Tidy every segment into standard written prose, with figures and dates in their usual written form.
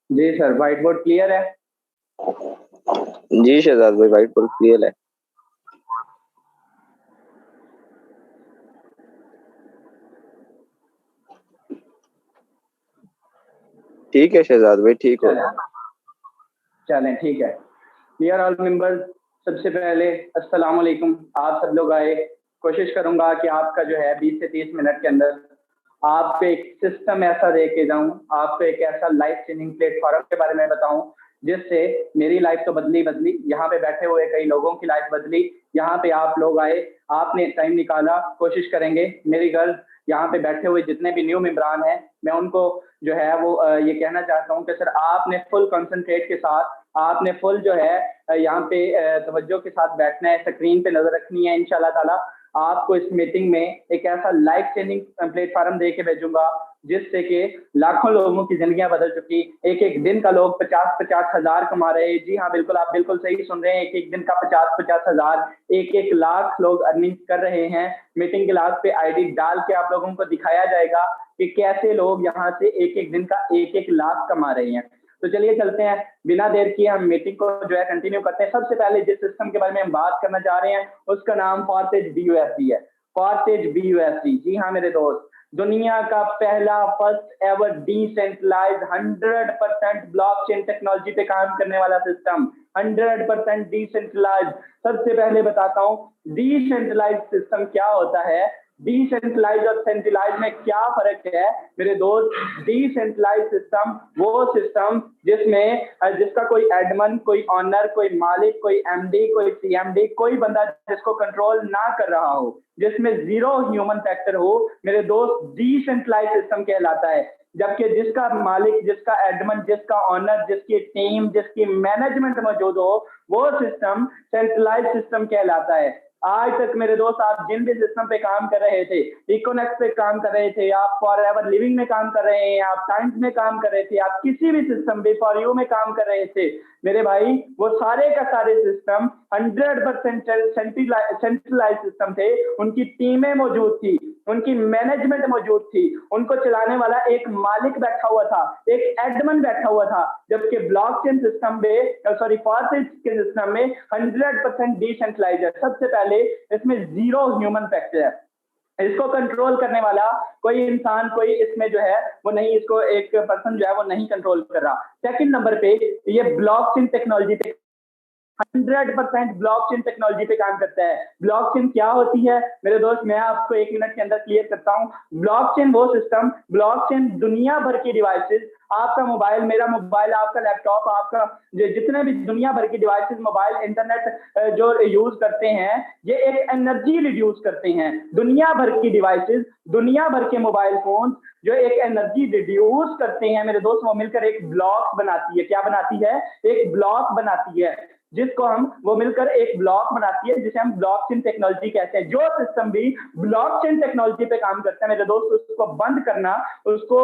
जी sir, white board clear है। जी शहजाद भाई, white board clear है। ठीक है शहजाद भाई, ठीक हो। चलें चलें, ठीक है। डियर ऑल मेंबर्स, सबसे पहले अस्सलाम वालेकुम। आप सब लोग आए। कोशिश करूंगा कि आपका जो है 20 से 30 मिनट के अंदर आपको एक सिस्टम ऐसा दे के जाऊं, आपको एक ऐसा लाइफ चेंजिंग प्लेटफॉर्म के बारे में बताऊं जिससे मेरी लाइफ तो बदली बदली, यहाँ पे बैठे हुए कई लोगों की लाइफ बदली। यहाँ पे आप लोग आए, आपने टाइम निकाला, कोशिश करेंगे मेरी गर्ल, यहाँ पे बैठे हुए जितने भी न्यू मेंबरान हैं, मैं उनको जो है वो ये कहना चाहता हूँ कि सर आपने फुल कंसंट्रेट के साथ, आपने फुल जो है यहाँ पे तवज्जो के साथ बैठना है, स्क्रीन पे नजर रखनी है। इंशाल्लाह ताला आपको इस मीटिंग में एक ऐसा लाइफ चेंजिंग प्लेटफॉर्म दे के भेजूंगा जिससे कि लाखों लोगों की जिंदगियां बदल चुकी। एक एक दिन का लोग 50-50 हजार कमा रहे हैं। जी हाँ, बिल्कुल, आप बिल्कुल सही सुन रहे हैं। एक एक दिन का 50-50 हजार, 1-1 लाख लोग अर्निंग कर रहे हैं। मीटिंग के लास्ट पे आईडी डाल के आप लोगों को दिखाया जाएगा कि कैसे लोग यहाँ से एक एक दिन का 1-1 लाख कमा रहे हैं। तो चलिए चलते हैं, बिना देर किए हम मीटिंग को जो है कंटिन्यू करते हैं। सबसे पहले जिस सिस्टम के बारे में हम बात करना चाह रहे हैं उसका नाम फॉरसेज BUSD है। फॉरसेज BUSD, जी हाँ मेरे दोस्त, दुनिया का पहला first ever decentralize 100% blockchain technology पे काम करने वाला सिस्टम। 100% डिसेंट्रलाइज। सबसे पहले बताता हूँ डिसेंट्रलाइज सिस्टम क्या होता है, डिसेंट्रलाइज और सेंट्रलाइज में क्या फर्क है मेरे दोस्त। डिसेंट्रलाइज सिस्टम वो सिस्टम जिसमें जिसका कोई एडमन, कोई ऑनर, कोई मालिक, कोई MD, कोई CMD, कोई बंदा जिसको कंट्रोल ना कर रहा हो, जिसमें जीरो ह्यूमन फैक्टर हो, मेरे दोस्त डिसेंट्रलाइज सिस्टम कहलाता है। जबकि जिसका मालिक, जिसका एडमन, जिसका ऑनर, जिसकी टीम, जिसकी मैनेजमेंट मौजूद हो, वो सिस्टम सेंट्रलाइज सिस्टम कहलाता है। आज तक मेरे दोस्त आप जिन भी सिस्टम पे काम कर रहे थे, इकोनेक्स पे काम कर रहे थे, आप फॉर एवर लिविंग में काम कर रहे हैं, आप टाइम्स में काम कर रहे थे, आप किसी भी सिस्टम पे फॉर यू में काम कर रहे थे मेरे भाई, वो सारे का सारे सिस्टम 100% सेंट्रलाइज सिस्टम थे। उनकी टीमें मौजूद थी, उनकी मैनेजमेंट मौजूद थी, उनको चलाने वाला एक मालिक बैठा हुआ था, एक एडमन बैठा हुआ था। जबकि ब्लॉकचेन सिस्टम में, सॉरी फॉरसेज के सिस्टम में 100% डिसेंट्रलाइज है। सबसे पहले इसमें जीरो ह्यूमन फैक्टर है। इसको कंट्रोल करने वाला कोई इंसान, कोई इसमें जो है वो नहीं, इसको एक पर्सन जो है वो नहीं कंट्रोल कर रहा। सेकंड नंबर पे ये ब्लॉकचेन टेक्नोलॉजी पे 100% ब्लॉकचेन टेक्नोलॉजी पे काम करता है। ब्लॉकचेन क्या होती है मेरे दोस्त, मैं आपको 1 मिनट के अंदर क्लियर करता हूँ। ब्लॉकचेन वो सिस्टम, ब्लॉकचेन दुनिया भर की डिवाइसेस, आपका मोबाइल, मेरा मोबाइल, आपका लैपटॉप, आपका जितने भी दुनिया भर की डिवाइसेस, मोबाइल, इंटरनेट जो यूज करते हैं, ये एक एनर्जी रिड्यूस करते हैं। दुनिया भर की डिवाइसेस, दुनिया भर के मोबाइल फोन जो एक एनर्जी रिड्यूस करते हैं मेरे दोस्त, वो मिलकर एक ब्लॉक बनाती है। क्या बनाती है? एक ब्लॉक बनाती है, जिसको हम, वो मिलकर एक ब्लॉक बनाती है जिसे हम ब्लॉकचेन टेक्नोलॉजी कहते हैं। जो सिस्टम भी ब्लॉकचेन टेक्नोलॉजी पे काम करता है मेरे दोस्त, उसको बंद करना, उसको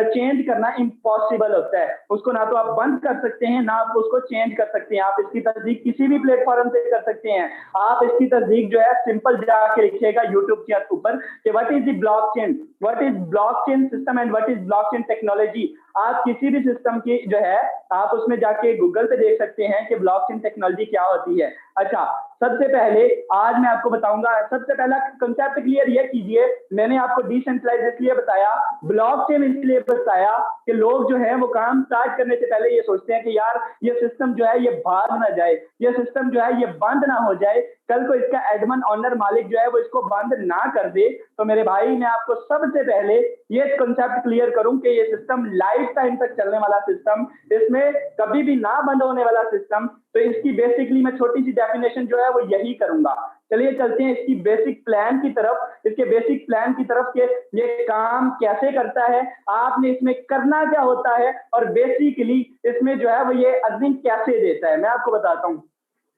चेंज करना इम्पॉसिबल होता है। उसको ना तो आप बंद कर सकते हैं, ना आप उसको चेंज कर सकते हैं। आप इसकी तस्दीक किसी भी प्लेटफॉर्म पे कर सकते हैं। आप इसकी तस्दीक जो है सिंपल जाके लिखिएगा यूट्यूब के ऊपर कि what is the blockchain, what is blockchain system and what is blockchain technology. आप किसी भी सिस्टम की जो है आप उसमें जाके गूगल पे देख सकते हैं कि ब्लॉकचेन टेक्नोलॉजी क्या होती है। अच्छा, सबसे पहले आज मैं आपको बताऊंगा, सबसे पहला कंसेप्ट क्लियर ये कीजिए, मैंने आपको डिसेंट्रलाइज इसलिए बताया, ब्लॉकचेन इसलिए बताया कि लोग जो है वो काम स्टार्ट करने से पहले ये सोचते हैं कि यार ये सिस्टम जो है ये भाग ना जाए, ये सिस्टम जो है ये बंद ना हो जाए, कल को इसका एडमन, ऑनर, मालिक जो है वो इसको बंद ना कर दे। तो मेरे भाई मैं आपको सबसे पहले ये कंसेप्ट क्लियर करूं कि ये सिस्टम लाइफ टाइम तक चलने वाला सिस्टम, इसमें कभी भी ना बंद होने वाला सिस्टम। तो इसकी बेसिकली मैं छोटी सी डेफिनेशन जो है वो यही करूंगा। चलिए चलते हैं इसकी बेसिक प्लान की तरफ, इसके बेसिक प्लान की तरफ के ये काम कैसे करता है, आपने इसमें करना क्या होता है, और बेसिकली इसमें जो है वो ये अर्निंग कैसे देता है, मैं आपको बताता हूं।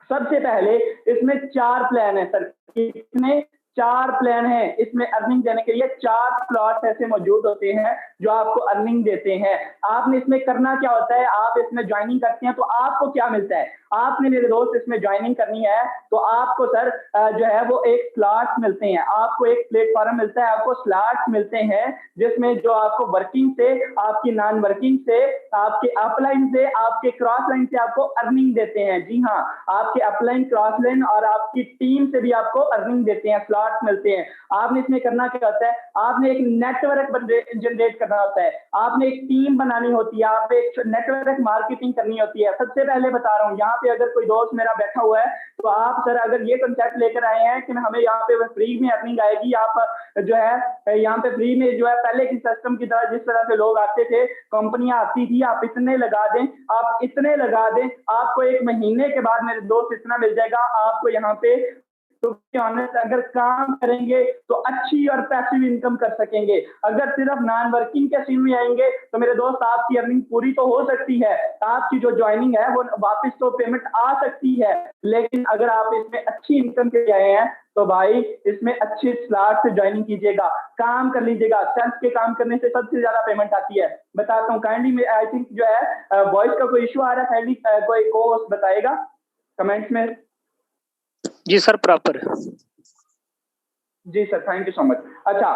सबसे पहले इसमें 4 प्लान है सर, कितने? 4 प्लान है इसमें अर्निंग देने के लिए। 4 स्लॉट ऐसे मौजूद होते हैं जो आपको अर्निंग देते हैं। आपने इसमें करना क्या होता है, आप इसमें ज्वाइनिंग करते हैं तो आपको क्या मिलता है, आपने मेरे दोस्त इसमें ज्वाइनिंग करनी है तो आपको सर जो है वो एक स्लॉट मिलते हैं, आपको एक प्लेटफॉर्म मिलता है, आपको स्लॉट मिलते हैं जिसमें जो आपको वर्किंग से, आपकी नॉन वर्किंग से, आपके अपलाइन से, आपके क्रॉस लाइन से आपको अर्निंग देते हैं। जी हाँ, आपके अपलाइन, क्रॉस लाइन और आपकी टीम से भी आपको अर्निंग देते हैं, स्लॉट मिलते हैं। आपने इसमें करना क्या होता है, आपने एक नेटवर्क जनरेट करना होता है, आपने एक टीम बनानी होती है, आप एक नेटवर्क मार्केटिंग करनी होती है। सबसे पहले बता रहा हूँ, यहाँ पे अगर कोई दोस्त मेरा बैठा हुआ है तो आप सर अगर ये कंसेप्ट लेकर आए हैं कि हमें यहाँ पे फ्री में अर्निंग आएगी, आप जो है यहाँ पे फ्री में जो है पहले की सिस्टम की तरह जिस तरह से लोग आते थे, कंपनियां आती थी, आप इतने लगा दें, आप इतने लगा दें, आपको 1 महीने के बाद मेरे दोस्त इतना मिल जाएगा। आपको यहाँ पे तो ऑनेस्ट अगर काम करेंगे तो अच्छी और पैसिव इनकम कर सकेंगे। अगर सिर्फ नॉन वर्किंग के सीन में आएंगे तो मेरे दोस्त आपकी अर्निंग पूरी तो हो सकती है, आपकी जो ज्वाइनिंग है वो वापस तो पेमेंट आ सकती है, लेकिन अगर आप इसमें अच्छी इनकम के लिए आए हैं तो भाई इसमें अच्छे स्लॉट से ज्वाइनिंग कीजिएगा, काम कर लीजिएगा। सेल्फ के काम करने से सबसे ज्यादा पेमेंट आती है। बताता हूँ काइंडली, आई थिंक जो है वॉइस का कोई इशू आ रहा है, काइंडली कोई को बताएगा कमेंट्स में। जी सर, प्रॉपर। जी sir, thank you so much. अच्छा,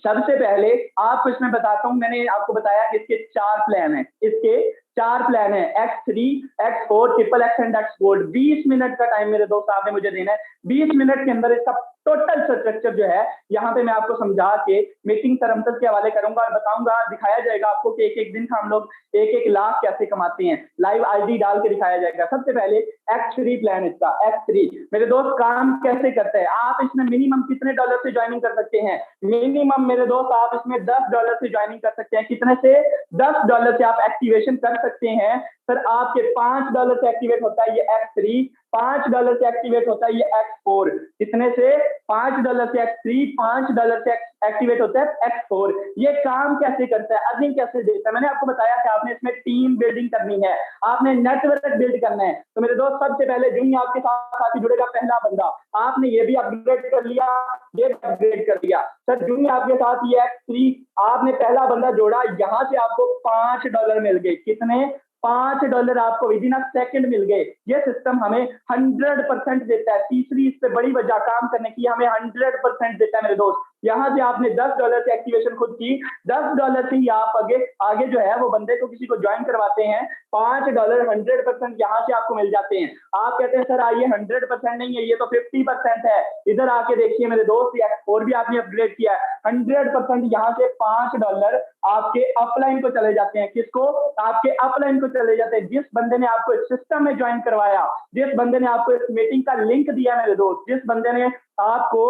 सबसे पहले आपको इसमें बताता हूं, मैंने आपको बताया कि इसके 4 प्लान हैं, इसके 4 प्लान है, X3, X4, triple X and X gold. 20 minute का टाइम मेरे दोस्त आपने मुझे देना है। 20 मिनट के अंदर इसका टोटल स्ट्रक्चर जो है यहाँ पे मैं आपको समझा के मीटिंग सरमतल के हवाले करूंगा और बताऊंगा, दिखाया जाएगा आपको कि एक दिन हम लोग 1-1 लाख कैसे कमाते हैं, लाइव आईडी डाल के दिखाया जाएगा। सबसे पहले X3 प्लान, इसका X3 मेरे दोस्त काम कैसे करते हैं, आप इसमें मिनिमम कितने डॉलर से ज्वाइनिंग कर सकते हैं। मिनिमम मेरे दोस्त आप इसमें $10 से ज्वाइनिंग कर सकते हैं। कितने से? $10 से आप एक्टिवेशन कर सकते हैं। सर आपके $5 से एक्टिवेट होता है ये X3, $5 से एक्टिवेट होता है ये X4। कितने से? $5 से X3, $5 से एक्टिवेट होता है X4। ये काम कैसे करता है, अर्निंग कैसे देता है, मैंने आपको बताया कि आपने इसमें टीम बिल्डिंग करनी है, आपने नेटवर्क बिल्ड करना है। तो मेरे दोस्त सबसे पहले जो ही आपके साथ आके जुड़ेगा पहला बंदा, आपने ये भी अपग्रेड कर लिया, ये भी अपग्रेड कर लिया। सर जो ही आपके साथ ये X3 आपने पहला बंदा जोड़ा, यहाँ से आपको $5 मिल गए। कितने? $5 आपको विदिन अ सेकंड मिल गए। ये सिस्टम हमें 100% देता है। तीसरी इससे बड़ी वजह काम करने की, हमें 100% देता है मेरे दोस्त। यहाँ से आपने $10 से एक्टिवेशन खुद की, $10 से ही आप आगे जो है वो बंदे को किसी को ज्वाइन करवाते हैं, $5 100% यहाँ से आपको मिल जाते हैं। आप कहते हैं सर ये 100% नहीं है, ये तो 50% है। इधर आके देखिए मेरे दोस्त, और भी आपने अपग्रेड किया है। 100% यहाँ से $5 आपके अपलाइन को चले जाते हैं। किसको? आपके अपलाइन को चले जाते हैं। जिस बंदे ने आपको इस सिस्टम में ज्वाइन करवाया, जिस बंदे ने आपको इस मीटिंग का लिंक दिया मेरे दोस्त, जिस बंदे ने आपको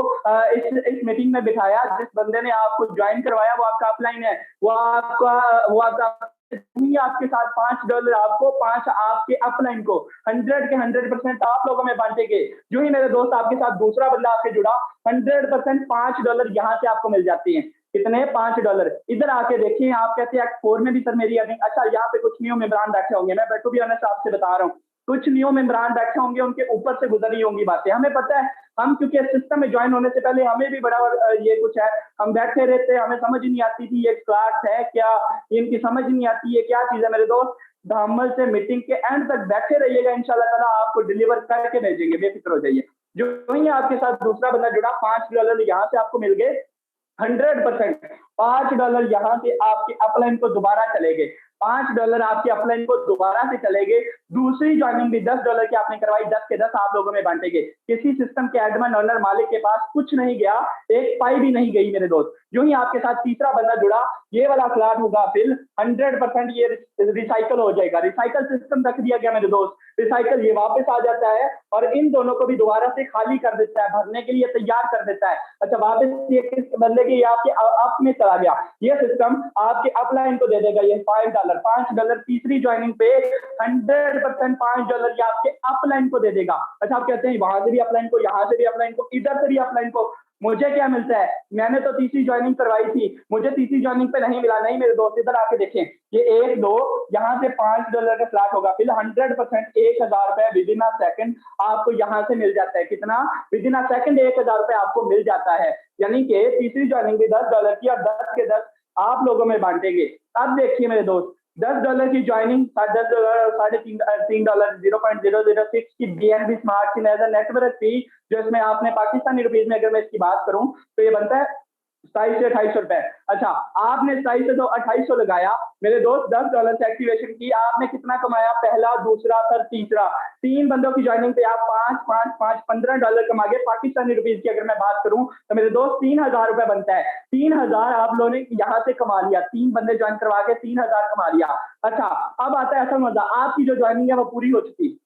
इस मीटिंग में बिठाया, जिस बंदे ने आपको ज्वाइन करवाया, वो आपका अपलाइन है, वो आपका आपके साथ $5 आपको, 5 आपके अपलाइन को, 100 के 100% आप लोगों में बांटेंगे। जो ही मेरे दोस्त आपके साथ दूसरा बंदा आपके जुड़ा, 100% $5 यहाँ से आपको मिल जाते हैं। कितने? $5। इधर आके देखिए, आप कहते हैं X4 में भी सर मेरी अर्निंग। अच्छा, यहाँ पे कुछ न्यू मेंबरान बैठे होंगे, मैं बैठू भी ऑनेस्ट आपसे बता रहा हूँ, कुछ न्यू मेंबरान बैठे होंगे, उनके ऊपर से गुजरी होंगी बातें। हमें पता है, हम क्योंकि सिस्टम में ज्वाइन होने से पहले हमें भी बड़ा ये कुछ है, हम बैठे रहते, हमें समझ ही नहीं आती थी ये क्लास है क्या, इनकी समझ नहीं आती है क्या चीज है। मेरे दोस्त धम्मल से मीटिंग के एंड तक बैठे रहिएगा, इंशाल्लाह ताला आपको डिलीवर करके भेजेंगे, बेफिक्र हो जाइए। जो ही आपके साथ दूसरा बंदा जुड़ा, $5 यहाँ से आपको मिल गए। 100% $5 यहाँ से आपके अपलाइन को दोबारा चले गए। $5 आपके अपलाइन को दोबारा से चले गए। दूसरी ज्वाइनिंग भी $10 की आपने करवाई, 10 के 10 आप लोगों में बांटेंगे। किसी सिस्टम के एडमिन ओनर मालिक के पास कुछ नहीं गया, एक पाई भी नहीं गई मेरे दोस्त। जो ही आपके साथ तीसरा बंदा जुड़ा, ये वाला स्लॉट होगा फिल, 100% ये रिसाइकल हो जाएगा। रिसाइकल सिस्टम रख दिया गया मेरे दोस्त, रिसाइकल ये वापस आ जाता है और इन दोनों को भी दोबारा से खाली कर देता है, भरने के लिए तैयार कर देता है। अच्छा, वापस ये किस बंदे के आपके अप में चला गया, ये सिस्टम आपके अपलाइन को दे देगा ये $5 तीसरी ज्वाइनिंग पे 100% $5 ये आपके अपलाइन को दे देगा। अच्छा, आप कहते हैं वहां से भी अपलाइन को, यहाँ से भी अपलाइन को, इधर से भी अपलाइन को, मुझे क्या मिलता है? मैंने तो तीसरी ज्वाइनिंग करवाई थी, मुझे तीसरी ज्वाइनिंग पे नहीं मिला। नहीं मेरे दोस्त, इधर आके देखें, ये 1 2 यहाँ से $5 का फ्लैट होगा, फिर 100% 1000 रुपए विद इन अ सेकंड आपको यहाँ से मिल जाता है। कितना? विद इन अ सेकंड 1000 रुपए आपको मिल जाता है। यानी कि तीसरी ज्वाइनिंग भी $10 की और 10 के 10 आप लोगों में बांटेंगे। अब देखिए मेरे दोस्त, $10 की ज्वाइनिंग, $10 $3.006 की BNB स्मार्ट की नेटवर्क फी, जो इसमें आपने पाकिस्तानी रुपीज में अगर मैं इसकी बात करूं तो ये बनता है 27 से 2800 रुपए। अच्छा, आपने 27 से तो 2800 लगाया मेरे दोस्त, $10 से एक्टिवेशन की, आपने कितना कमाया? पहला, दूसरा, फिर तीसरा, 3 बंदों की ज्वाइनिंग पे आप 5 5 5 $15 कमा गए। पाकिस्तानी रुपीज की अगर मैं बात करूं तो मेरे दोस्त 3000 रुपए बनता है। 3000 आप लोगों ने यहाँ से कमा लिया, 3 बंदे ज्वाइन करवा के 3000 कमा लिया। अच्छा, अब आता है असल मजा, आपकी जो ज्वाइनिंग है वो पूरी हो चुकी,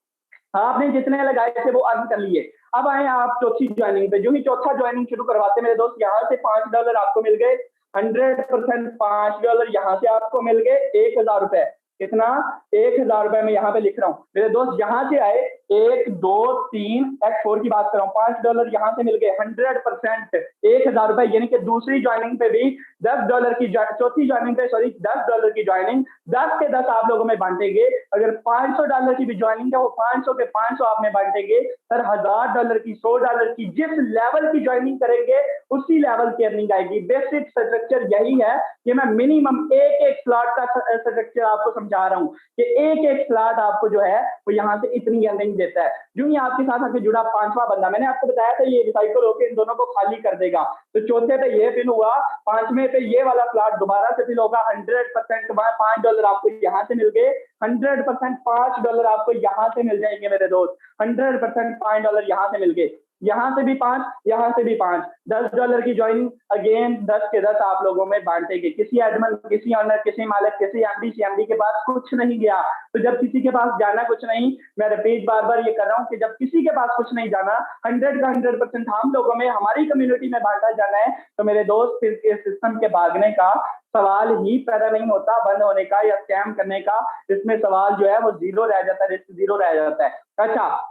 आपने जितने लगाए थे वो अर्न कर लिए। अब आए आप चौथी ज्वाइनिंग पे, जो ही चौथा ज्वाइनिंग शुरू करवाते मेरे दोस्त, यहाँ से $5 आपको मिल गए, 100% $5 यहाँ से आपको मिल गए, 1000 रुपए। कितना? 1000 रुपए में यहाँ पे लिख रहा हूँ मेरे दोस्त, यहाँ से आए 1 2 3 X4 की बात कर रहा हूँ, $5 यहाँ से मिल गए, 100% 1000 रुपए। यानी कि दूसरी ज्वाइनिंग पे भी $10 की, चौथी ज्वाइनिंग पे सॉरी $10 की ज्वाइनिंग, 10 के 10 आप लोगों में बांटेंगे। अगर $500 की भी ज्वाइनिंग है वो 500 के 500 आप में बांटेंगे। सर $1000 की, $100 की, जिस लेवल की ज्वाइनिंग करेंगे उसी लेवल की अर्निंग आएगी। बेसिक स्ट्रक्चर यही है कि मैं मिनिमम एक स्लॉट का स्ट्रक्चर आपको समझा रहा हूँ कि एक स्लॉट आपको जो है वो यहाँ से इतनी अर्निंग देता है। जो ही आपके साथ आके जुड़ा 5वां बंदा, मैंने आपको बताया था ये रिसाइकल होकर इन दोनों को खाली कर देगा, तो चौथे पे ये फिल हुआ, 5वें पे ये वाला स्लॉट दोबारा से फिल होगा। 100% $5 आपको यहाँ से मिल गए, 100% $5 आपको यहाँ से मिल जाएंगे मेरे दोस्त, 100% $5 यहाँ से मिल गए, यहाँ से भी 5, यहाँ से भी 5, $10 की ज्वाइनिंग, अगेन 10 के 10 आप लोगों में बांटेंगे। किसी एडमिन, किसी ऑनर, किसी मालिक, किसी एमडी सीएमडी के पास कुछ नहीं गया। तो जब किसी के पास जाना कुछ नहीं, मैं रिपीट बार बार ये कर रहा हूँ कि जब किसी के पास कुछ नहीं जाना, 100 का 100% हम लोगों में, हमारी कम्युनिटी में बांटा जाना है, तो मेरे दोस्त फिर इस सिस्टम के भागने का सवाल ही पैदा नहीं होता, बंद होने का या स्कैम करने का। इसमें सवाल जो है वो जीरो रह जाता है, रिस्क जीरो रह जाता है। अच्छा,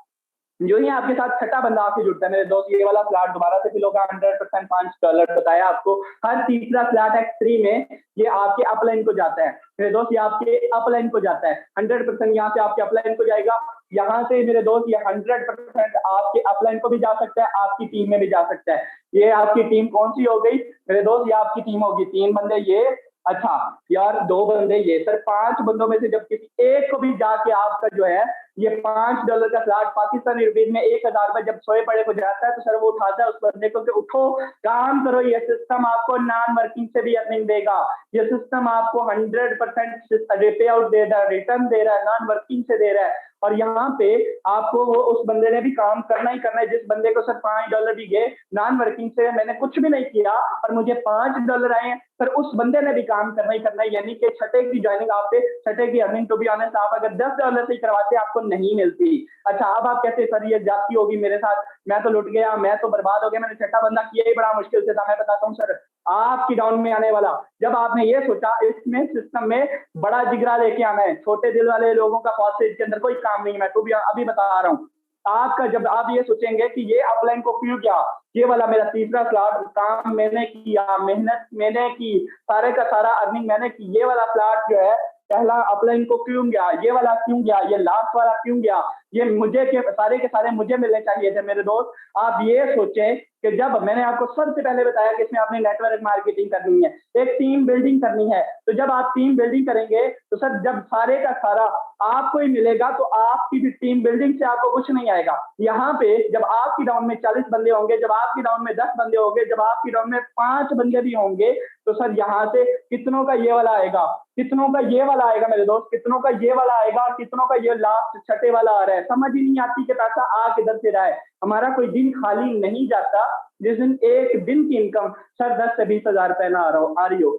जो ही आपके साथ छठा बंदा आके जुड़ता है मेरे दोस्त, ये वाला फ्लैट दोबारा से फिल होगा, 100% $5 बताया आपको। हर तीसरा फ्लैट X3 में ये आपके अपलाइन को जाता है मेरे दोस्त, ये आपके अपलाइन को जाता है, 100% यहाँ से आपके अपलाइन को जाएगा। यहाँ से मेरे दोस्त ये 100% आपके अपलाइन को भी जा सकता है, आपकी टीम में भी जा सकता है। ये आपकी टीम कौन सी हो गई मेरे दोस्त? ये आपकी टीम होगी, 3 बंदे ये, अच्छा यार 2 बंदे ये, सर 5 बंदों में से जब किसी एक को भी जाके आपका जो है ये $5 का फ्लैट पाकिस्तानी रुपीज में 1000 रुपए जब सोए पड़े को जाता है, तो सर वो उठाता है उस बंदे को कि उठो काम करो, ये सिस्टम आपको नॉन वर्किंग से भी अर्निंग देगा, ये सिस्टम आपको 100% पे आउट दे रहा है, रिटर्न दे रहा है, नॉन वर्किंग से दे रहा है। और यहाँ पे आपको वो उस बंदे ने भी काम करना ही करना है, जिस बंदे को सर $5 भी गए नॉन वर्किंग से, मैंने कुछ भी नहीं किया और मुझे $5 आए, सर उस बंदे ने भी काम करना ही करना है। यानी कि छठे की ज्वाइनिंग आप पे, छठे की अर्निंग टू बी ऑनेस्ट आप अगर $10 से ही करवाते आपको नहीं मिलती। अच्छा, अब आप कहते सर ये जाती होगी मेरे साथ, मैं तो लुट गया, मैं तो बर्बाद हो गया, मैंने छठा बंदा किया ही बड़ा मुश्किल से था। मैं बताता हूँ सर, आपकी डाउन में आने वाला, जब आपने ये सोचा इसमें सिस्टम में बड़ा जिगरा लेके आना है, छोटे दिल वाले लोगों का फॉर्सेज के अंदर कोई काम नहीं है, मैं तो भी अभी बता रहा हूँ आपका। जब आप ये सोचेंगे कि ये अपलाइन को क्यों किया, ये वाला मेरा तीसरा स्लॉट, काम मैंने किया, मेहनत मैंने की, सारे का सारा अर्निंग मैंने की, ये वाला स्लॉट जो है पहला अपलाइन को क्यों गया, ये वाला क्यों गया, ये लास्ट वाला क्यों गया, ये मुझे के सारे मुझे मिलने चाहिए थे मेरे दोस्त। आप ये सोचें कि जब मैंने आपको सबसे पहले बताया कि इसमें आपने नेटवर्क मार्केटिंग करनी है, एक टीम बिल्डिंग करनी है, तो जब आप टीम बिल्डिंग करेंगे तो सर जब सारे का सारा आपको ही मिलेगा तो आपकी भी टीम बिल्डिंग से आपको कुछ नहीं आएगा। यहाँ पे जब आपकी डाउन में 40 बंदे होंगे, जब आपकी डाउन में 10 बंदे होंगे, जब आपकी डाउन में 5 बंदे भी होंगे, तो सर यहाँ से कितनों का ये वाला आएगा, कितनों का ये वाला आएगा मेरे दोस्त, कितनों का ये वाला आएगा, कितनों का ये लास्ट छठे वाला आ रहा है। समझ ही नहीं आती कि पैसा आ किधर से रहा है। हमारा कोई दिन खाली नहीं जाता जिस दिन एक दिन की इनकम सर 10 से 20 हजार रुपए ना आ रही हो।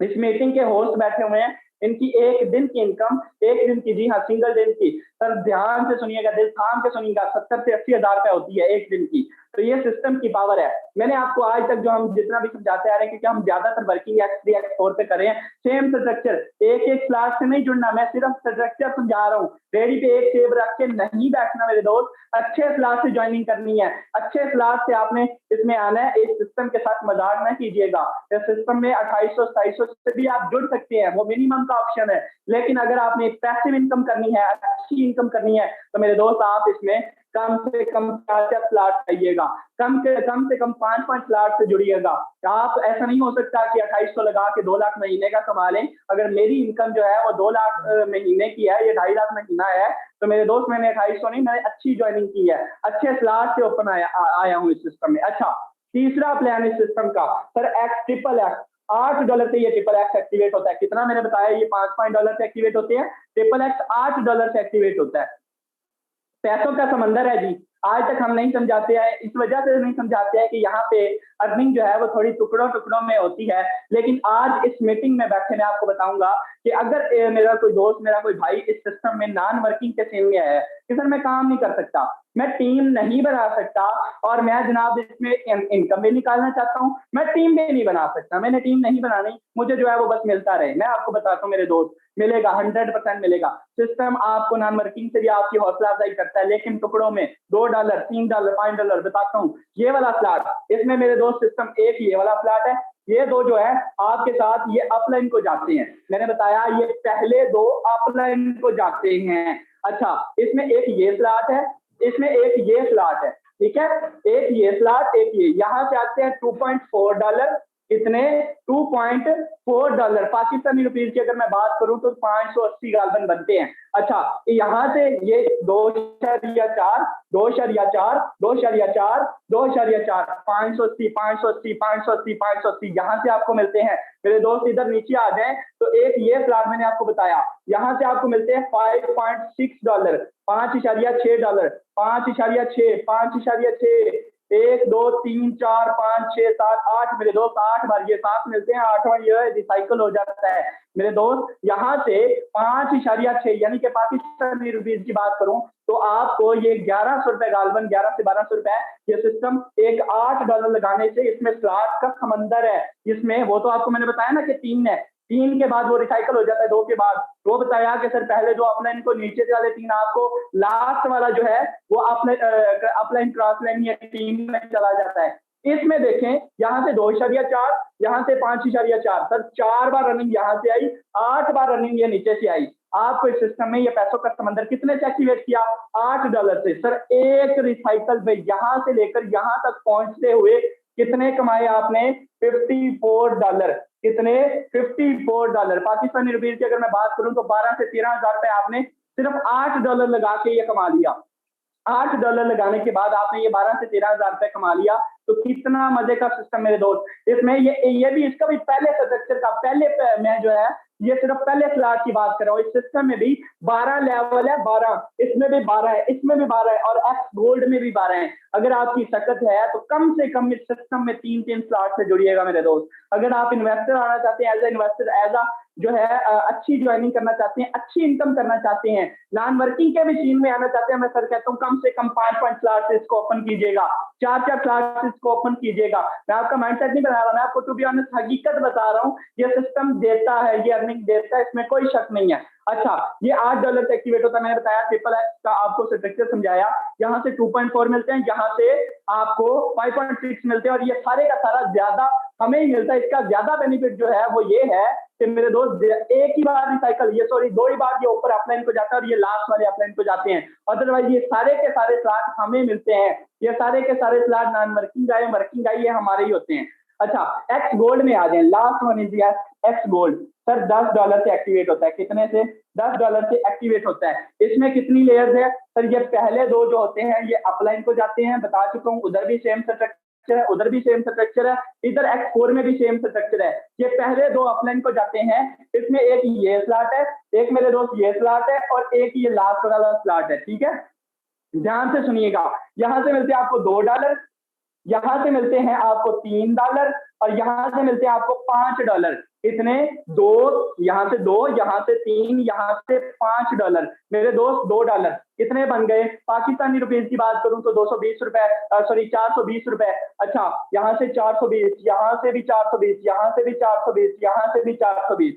इस मीटिंग के होस्ट बैठे हुए हैं, इनकी एक दिन की इनकम, एक दिन की, जी हाँ सिंगल दिन की, सर ध्यान से सुनिएगा, दिल थाम के सुनिएगा, 70 से 80 हजार रुपए होती है एक दिन की। तो ये सिस्टम की पावर है। मैंने आपको आज तक जो हम जितना भी समझाते आ रहे हैं, क्योंकि हम ज्यादातर वर्किंग X3 X4 पे कर रहे हैं, सेम स्ट्रक्चर, एक एक क्लास से नहीं जुड़ना, मैं सिर्फ स्ट्रक्चर समझा रहा हूँ। रेडी पे एक टेब रख के नहीं बैठना मेरे दोस्त, अच्छे क्लास से ज्वाइनिंग करनी है, अच्छे क्लास से आपने इसमें आना है। इस सिस्टम के साथ मजाक ना कीजिएगा। इस सिस्टम में 2800-2700 से भी आप जुड़ सकते हैं, वो मिनिमम का ऑप्शन है। लेकिन अगर आपने पैसिव इनकम करनी है, अच्छी इनकम करनी है, तो मेरे दोस्त आप इसमें कम से कम 4 स्लॉट आइएगा, कम से कम 5 स्लॉट से जुड़िएगा। आप ऐसा नहीं हो सकता कि 2800 लगा के 2 लाख महीने का कमा लें। अगर मेरी इनकम जो है वो 2 लाख महीने की है, ये 2.5 लाख महीना है, तो मेरे दोस्त मैंने 2800 नहीं, मैंने अच्छी ज्वाइनिंग की है, अच्छे स्लॉट से ओपन आया हूँ इस सिस्टम में। अच्छा, तीसरा प्लान इस सिस्टम का सर XXX, $8 से ये XXX एक्टिवेट होता है। कितना मैंने बताया, ये $5 से एक्टिवेट होते हैं, XXX $8 से एक्टिवेट होता है। पैसों का समंदर है जी। आज तक हम नहीं समझाते हैं, इस वजह से नहीं समझाते हैं कि यहाँ पे अर्निंग जो है वो थोड़ी टुकड़ों में होती है। लेकिन आज इस मीटिंग में बैठे मैं आपको बताऊंगा कि अगर मेरा कोई दोस्त, मेरा कोई भाई इस सिस्टम में नॉन वर्किंग के सीन में है कि सर मैं काम नहीं कर सकता, मैं टीम नहीं बना सकता, और मैं जनाब इसमें इनकम भी निकालना चाहता हूँ, मैं टीम भी नहीं बना सकता, मैंने टीम नहीं बनानी, मुझे जो है वो बस मिलता रहे। मैं आपको बताता हूँ मेरे दोस्त, मिलेगा, 100% मिलेगा। सिस्टम आपको नॉन वर्किंग से भी आपकी हौसला अफजाई करता है, लेकिन टुकड़ों में $2, $3, $5 बताता हूँ। ये वाला स्लॉट, इसमें मेरे दोस्त सिस्टम एक ये वाला स्लॉट है, ये दो जो है आपके साथ ये अपलाइन को जाते हैं। मैंने बताया ये पहले 2 अपलाइन को जाते हैं। अच्छा, इसमें एक ये स्लॉट है, इसमें एक ये स्लॉट है, ठीक है, एक ये स्लॉट, एक ये, यहां से आते हैं $2.4, कितने, $2.4। पाकिस्तानी रुपीज की अगर मैं बात करूं तो 580 गालबन बनते हैं। अच्छा, यहाँ से ये 2.4, 2.4, 2.4, 2.4, 580, यहाँ से आपको मिलते हैं। मेरे दोस्त इधर नीचे आ जाएं तो एक ये स्लॉट मैंने आपको बताया, यहाँ से आपको मिलते हैं $5.6, $5.6, 5.6, 1 2 3 4 5 6 7 8, मेरे दोस्त 8 बार ये 7 मिलते हैं, 8वां ये रिसाइकल हो जाता है मेरे दोस्त। यहाँ से 5.6 यानी कि पाकिस्तानी रुपीज की बात करूं तो आपको ये 1100 रुपए गालबन, 1100 से 1200 रुपए ये सिस्टम एक $8 लगाने से, इसमें स्लॉट का समंदर है। इसमें वो तो आपको मैंने बताया ना कि 3 है, 3 के बाद वो रिसाइकल हो जाता है 2 के बाद। वो बताया कि सर पहले 2 अपलाइन को, नीचे वाले 3 आपको, लास्ट वाला जो है वो अपलाइन क्रॉस लाइन या टीम में चला जाता है। इसमें देखें यहाँ से 2.4, यहाँ से 5.4, सर 4 बार रनिंग यहाँ से आई, 8 बार रनिंग ये नीचे से आई। आपको इस सिस्टम में ये पैसों का समंदर कितने से एक्टिवेट किया, $8 से। सर एक रिसाइकल में यहाँ से लेकर यहाँ तक पहुंचते हुए कितने कमाए आपने, $54। कितने, $54। पाकिस्तानी रुपीज की अगर मैं बात करूं तो 12 से 13 हजार रुपए आपने सिर्फ $8 लगा के ये कमा लिया। $8 लगाने के बाद आपने ये 12 से 13 हजार रुपए कमा लिया। तो कितना मजे का सिस्टम मेरे दोस्त। इसमें ये भी, इसका भी पहले स्ट्रक्चर का, पहले मैं जो है ये सिर्फ पहले स्लॉट की बात कर रहा हूँ। इस सिस्टम में भी 12 लेवल है, 12, इसमें भी 12 है, इसमें भी 12 है, और एक्स गोल्ड में भी 12 है। अगर आपकी सकत है तो कम से कम इस सिस्टम में 3 स्लॉट से जुड़िएगा मेरे दोस्त। अगर आप इन्वेस्टर आना चाहते हैं, as a investor, as a जो है अच्छी ज्वाइनिंग करना चाहते हैं, अच्छी इनकम करना चाहते हैं, नॉन वर्किंग के भी सीन में आना चाहते हैं, मैं सर कहता हूँ कम से कम 5 स्लॉट से इसको ओपन कीजिएगा, 4 स्लॉट से इसको ओपन कीजिएगा। मैं आपका माइंडसेट नहीं बना रहा, मैं आपको टू बी ऑनेस्ट हकीकत बता रहा हूँ। ये सिस्टम देता है, ये अर्निंग देता है, इसमें कोई शक नहीं है। अच्छा, ये $8 से एक्टिवेट होता है। मैंने बताया XXX का आपको स्ट्रक्चर समझाया। यहाँ से 2.4 मिलते हैं, यहाँ से आपको 5.6 मिलते हैं, और ये सारे का सारा ज्यादा हमें ही मिलता है। इसका ज्यादा बेनिफिट जो है वो ये है कि मेरे दोस्त एक ही बार रिसाइकल, ये सॉरी 2 ही बार ये ऊपर अपलाइन को जाता है और ये लास्ट वाले अपलाइन को जाते हैं। अदरवाइज ये सारे के सारे स्लॉट हमें मिलते हैं। ये सारे के सारे स्लॉट नॉन वर्किंग आए, वर्किंग आई, ये हमारे ही होते हैं। अच्छा, एक्स गोल्ड में आ जाए, last one is x gold. Sir $10 से एक्टिवेट होता है। कितने से, $10 से एक्टिवेट होता है। इसमें कितनी लेयर्स है सर, ये पहले 2 जो होते हैं ये अपलाइन को जाते हैं, बता चुका हूँ। उधर भी सेम स्ट्रक्चर है, उधर भी सेम स्ट्रक्चर है, इधर X4 में भी सेम स्ट्रक्चर है। ये पहले 2 अपलाइन को जाते हैं। इसमें एक ये स्लॉट है, एक मेरे दोस्त ये स्लॉट है, और एक ये लास्ट वाला स्लॉट है। ठीक है, ध्यान से सुनिएगा। यहां से मिलते हैं आपको $2, यहाँ से मिलते हैं आपको $3 और यहाँ से मिलते हैं आपको $5। कितने? 2, यहाँ से 2, यहाँ से 3, यहाँ से $5। मेरे दोस्त $2 कितने बन गए? पाकिस्तानी रुपीज की बात करूं तो 220 रुपए, सॉरी 420 रुपए। अच्छा, यहाँ से 420, यहाँ से भी 420, यहाँ से भी 420, यहाँ से भी 420,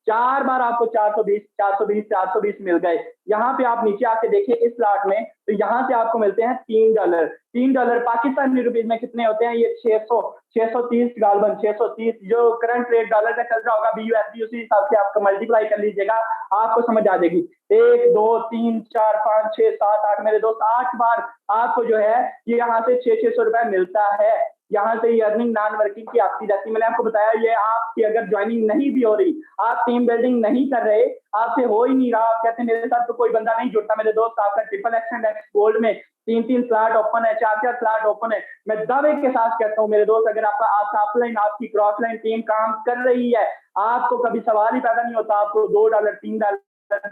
4 बार आपको 420 420 420 मिल गए। यहाँ पे आप नीचे आके देखिए इस प्लाट में, तो यहाँ से आपको मिलते हैं $3 पाकिस्तानी रुपीज में कितने होते हैं? ये 630 गालबन 630, जो करंट रेट डॉलर का चल रहा होगा BUSD, उसी हिसाब से आपको मल्टीप्लाई कर लीजिएगा, आपको समझ आ जाएगी। 1 2 3 4 5 6 7 8, मेरे दोस्त 8 बार आपको जो है ये यहाँ से 600 रुपए मिलता है। यहाँ से ये अर्निंग नॉन वर्किंग की आती रहती है। मैंने आपको बताया ये आपकी अगर ज्वाइनिंग नहीं भी हो रही, आप टीम बिल्डिंग नहीं कर रहे, आपसे हो ही नहीं रहा, आप कहते हैं मेरे साथ तो कोई बंदा नहीं जुड़ता, मेरे दोस्त आपका XXX गोल्ड में 3 स्लॉट ओपन है, 4 स्लॉट ओपन है। मैं दावे के साथ कहता हूँ मेरे दोस्त, अगर आपका ऑफलाइन आपकी क्रॉस लाइन टीम काम कर रही है, आपको कभी सवाल ही पैदा नहीं होता, आपको $2 $3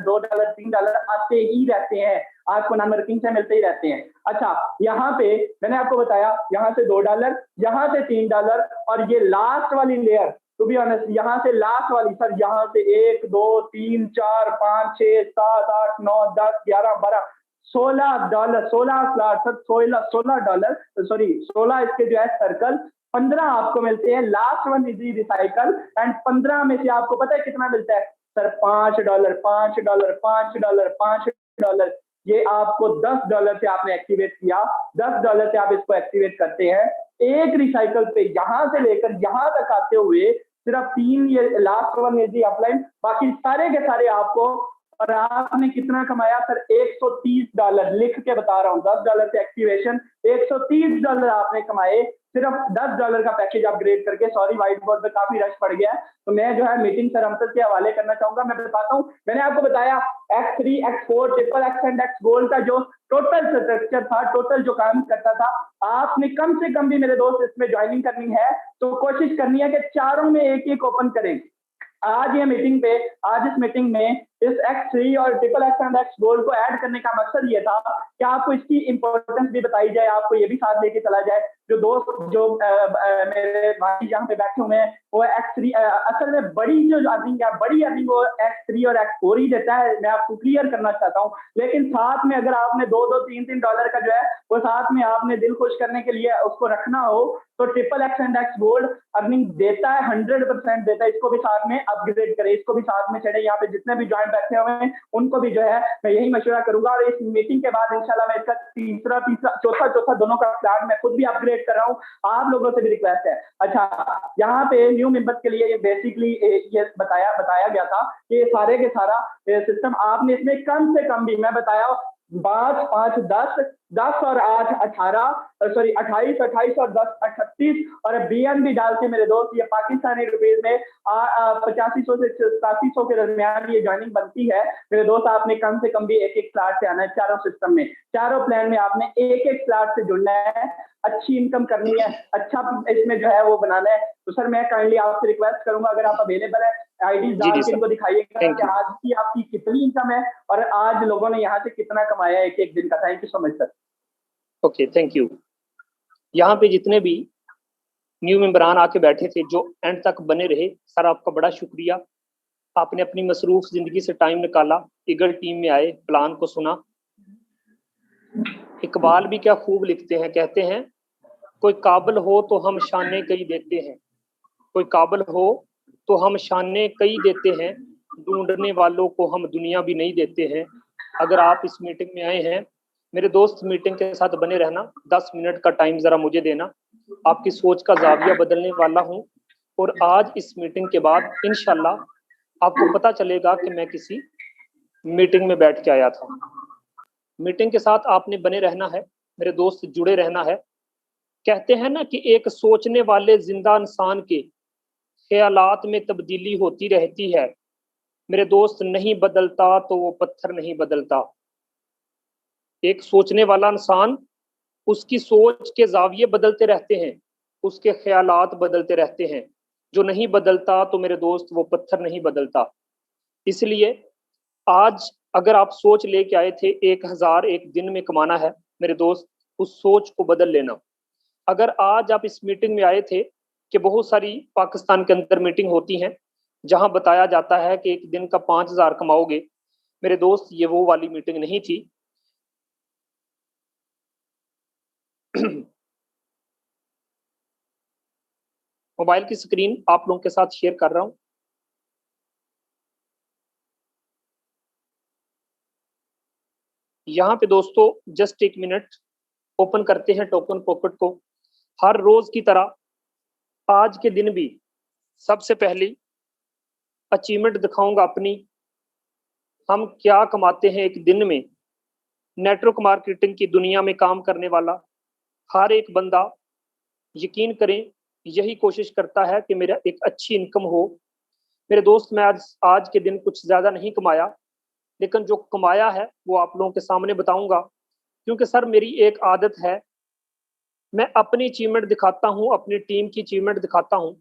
$2 $3 आते ही रहते हैं, आपको नॉन वर्किंग से मिलते ही रहते हैं। अच्छा, यहाँ पे मैंने आपको बताया यहाँ से $2, यहाँ से $3 और ये लास्ट वाली लेयर, टू बी ऑनेस्ट यहाँ से लास्ट वाली सर, यहाँ से 1 2 3 4 5 6 7 8 9 10 11 12 $16, 16 स्लॉट सर, $16, सॉरी 16 इसके जो है सर्कल, 15 आपको मिलते हैं। Last one is recycle and 15 में से आपको पता है कितना मिलता है सर? $5 $5 $5 $5। ये आपको $10 से आपने एक्टिवेट किया, $10 से आप इसको एक्टिवेट करते हैं। एक रिसाइकल पे यहाँ से लेकर यहाँ तक आते हुए सिर्फ 3 ये लास्ट वन इज अपलाइन, बाकी सारे के सारे आपको, और आपने कितना कमाया सर? $130, लिख के बता रहा हूँ, $10 से एक्टिवेशन, $130 आपने कमाए सिर्फ $10 का पैकेज अपग्रेड करके। सॉरी व्हाइट बोर्ड पे काफी रश पड़ गया है, तो मैं जो है मीटिंग सर हमसद के हवाले करना चाहूंगा। मैं बताता हूँ, मैंने आपको बताया X3 X4 XXX and X gold का जो टोटल स्ट्रक्चर था, टोटल जो काम करता था, आपने कम से कम भी मेरे दोस्त इसमें ज्वाइनिंग करनी है तो कोशिश करनी है कि चारों में एक एक ओपन करें। आज ये मीटिंग पे, आज इस मीटिंग में इस X3 और XXX एंड X गोल्ड को ऐड करने का मकसद ये था कि आपको इसकी इंपॉर्टेंस भी बताई जाए, आपको ये भी साथ लेके चला जाए। जो दोस्त जो मेरे भाई यहाँ पे बैठे हुए हैं, वो X3 असल में बड़ी जो अर्निंग है, बड़ी अर्निंग वो X3 और X4 ही देता है, मैं आपको क्लियर करना चाहता हूँ। लेकिन साथ में अगर आपने $2 $3 डॉलर का जो है वो साथ में आपने दिल खुश करने के लिए उसको रखना हो, तो XXX and X gold earning देता है, 100% देता है। इसको भी साथ में अपग्रेड करें, इसको भी साथ में चढ़े। यहाँ पे जितने भी ज्वाइंट बैठे हुए हैं उनको भी जो है मैं यही मशवरा करूंगा, और इस मीटिंग के बाद इंशाल्लाह मैं इसका तीसरा चौथा दोनों का स्लॉट मैं खुद भी अपग्रेड कर रहा हूँ। आप लोगों से भी रिक्वेस्ट है। अच्छा, यहाँ पे न्यू मेंबर्स के लिए ये बेसिकली ये बताया गया था कि सारे के सारा सिस्टम आपने इसमें कम से कम भी, मैं बताया 5 5 10 और 8 18, सॉरी 28 28 और 10 38, और BNB डाल के मेरे दोस्त ये पाकिस्तानी रुपीज में 8500 से 8700 के दरमियान ये ज्वाइनिंग बनती है। मेरे दोस्त आपने कम से कम भी एक स्लॉट से आना है, चारों सिस्टम में, चारों प्लान में आपने एक स्लॉट से जुड़ना है, अच्छी इनकम करनी है, अच्छा इसमें जो है वो बनाना है। तो सर मैं काइंडली आपसे रिक्वेस्ट करूंगा, अगर आप अवेलेबल है, आईडी डाल के इनको दिखाइएगा कि आज की आपकी कितनी इनकम है और आज लोगों ने यहाँ से कितना कमाया है एक दिन का। Thank you so much sir. Okay, thank you. यहाँ पे जितने भी न्यू मेंबरान आके बैठे थे, जो एंड तक बने रहे, सर आपका बड़ा शुक्रिया। आपने अपनी मसरूफ जिंदगी से टाइम निकाला, ईगल टीम में आए, प्लान को सुना। इकबाल भी क्या खूब लिखते हैं, कहते हैं कोई काबिल हो तो हम शाने कई देते हैं, कोई काबिल हो तो हम शाने कई देते हैं, ढूंढने वालों को हम दुनिया भी नहीं देते हैं। अगर आप इस मीटिंग में आए हैं मेरे दोस्त, मीटिंग के साथ बने रहना, 10 मिनट का टाइम जरा मुझे देना, आपकी सोच का जाविया बदलने वाला हूं। और आज इस मीटिंग के बाद इंशाल्लाह आपको पता चलेगा कि मैं किसी मीटिंग में बैठ के आया था। मीटिंग के साथ आपने बने रहना है मेरे दोस्त, जुड़े रहना है। कहते हैं ना कि एक सोचने वाले जिंदा इंसान के ख्यालात में तब्दीली होती रहती है। मेरे दोस्त, नहीं बदलता तो वो पत्थर नहीं बदलता। एक सोचने वाला इंसान, उसकी सोच के जाविये बदलते रहते हैं, उसके ख्यालात बदलते रहते हैं। जो नहीं बदलता तो मेरे दोस्त वो पत्थर नहीं बदलता। इसलिए आज अगर आप सोच लेके आए थे 1000 एक दिन में कमाना है, मेरे दोस्त उस सोच को बदल लेना। अगर आज आप इस मीटिंग में आए थे कि बहुत सारी पाकिस्तान के अंदर मीटिंग होती हैं जहां बताया जाता है कि एक दिन का 5,000 कमाओगे, मेरे दोस्त ये वो वाली मीटिंग नहीं थी। मोबाइल की स्क्रीन आप लोगों के साथ शेयर कर रहा हूं। यहाँ पे दोस्तों जस्ट एक मिनट ओपन करते हैं टोकन पॉकेट को। हर रोज की तरह आज के दिन भी सबसे पहली अचीवमेंट दिखाऊंगा अपनी। हम क्या कमाते हैं एक दिन में। नेटवर्क मार्केटिंग की दुनिया में काम करने वाला हर एक बंदा, यकीन करें, यही कोशिश करता है कि मेरा एक अच्छी इनकम हो। मेरे दोस्त, मैं आज के दिन कुछ ज्यादा नहीं कमाया, लेकिन जो कमाया है वो आप लोगों के सामने बताऊंगा। क्योंकि सर मेरी एक आदत है, मैं अपनी अचीवमेंट दिखाता हूँ, अपनी टीम की अचीवमेंट दिखाता हूँ।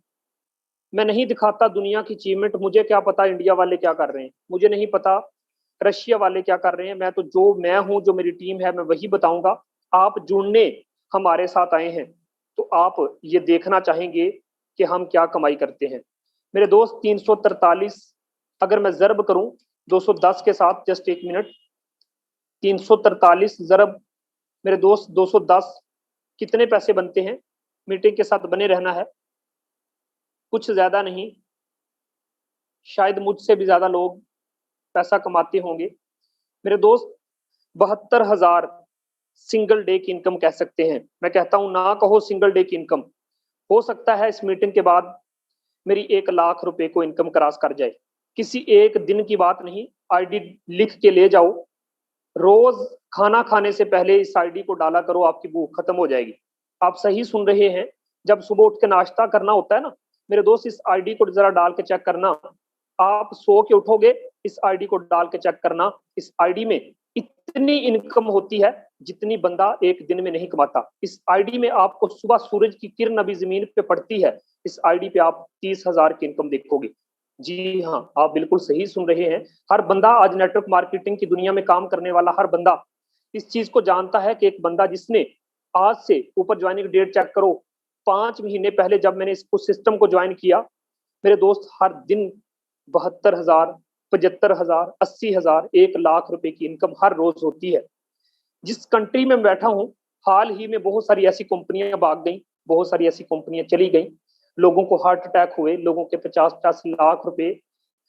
मैं नहीं दिखाता दुनिया की अचीवमेंट। मुझे क्या पता इंडिया वाले क्या कर रहे हैं, मुझे नहीं पता रशिया वाले क्या कर रहे हैं। मैं तो जो मैं हूं, जो मेरी टीम है, मैं वही बताऊंगा। आप जुड़ने हमारे साथ आए हैं तो आप ये देखना चाहेंगे कि हम क्या कमाई करते हैं। मेरे दोस्त 343 अगर मैं जरब करूं 210 के साथ, जस्ट एक मिनट, 343 जरब मेरे दोस्त 210 कितने पैसे बनते हैं। मीटिंग के साथ बने रहना है, कुछ ज्यादा नहीं, शायद मुझसे भी ज्यादा लोग पैसा कमाते होंगे। मेरे दोस्त 72,000 सिंगल डे की इनकम कह सकते हैं। मैं कहता हूं ना कहो सिंगल डे की इनकम। हो सकता है इस मीटिंग के बाद मेरी 1,00,000 रुपए को इनकम क्रॉस कर जाए। किसी एक दिन की बात नहीं, आईडी लिख के ले जाओ। रोज खाना खाने से पहले इस आईडी को डाला करो, आपकी भूख खत्म हो जाएगी। आप सही सुन रहे हैं। जब सुबह उठ के नाश्ता करना होता है ना, मेरे दोस्त इस आईडी को जरा डाल के चेक करना। आप सो के उठोगे, इस आईडी को डाल के चेक करना। इस आईडी में इतनी इनकम होती है जितनी बंदा एक दिन में नहीं कमाता। इस आईडी में आपको सुबह सूरज की किरण अभी जमीन पे पड़ती है, इस आईडी पे आप 30,000 की इनकम देखोगे। जी हाँ, आप बिल्कुल सही सुन रहे हैं। हर बंदा आज नेटवर्क मार्केटिंग की दुनिया में काम करने वाला हर बंदा इस चीज को जानता है कि एक बंदा जिसने आज से ऊपर ज्वाइनिंग डेट चेक करो, 5 महीने पहले जब मैंने इसको सिस्टम को ज्वाइन किया, मेरे दोस्त हर दिन 72,000, 75,000, 80,000, 1,00,000 रुपए की इनकम हर रोज होती है। जिस कंट्री में बैठा हूं, हाल ही में बहुत सारी ऐसी कंपनियां भाग गई, बहुत सारी ऐसी कंपनियां चली गई, लोगों को हार्ट अटैक हुए, लोगों के 50-50 लाख रुपए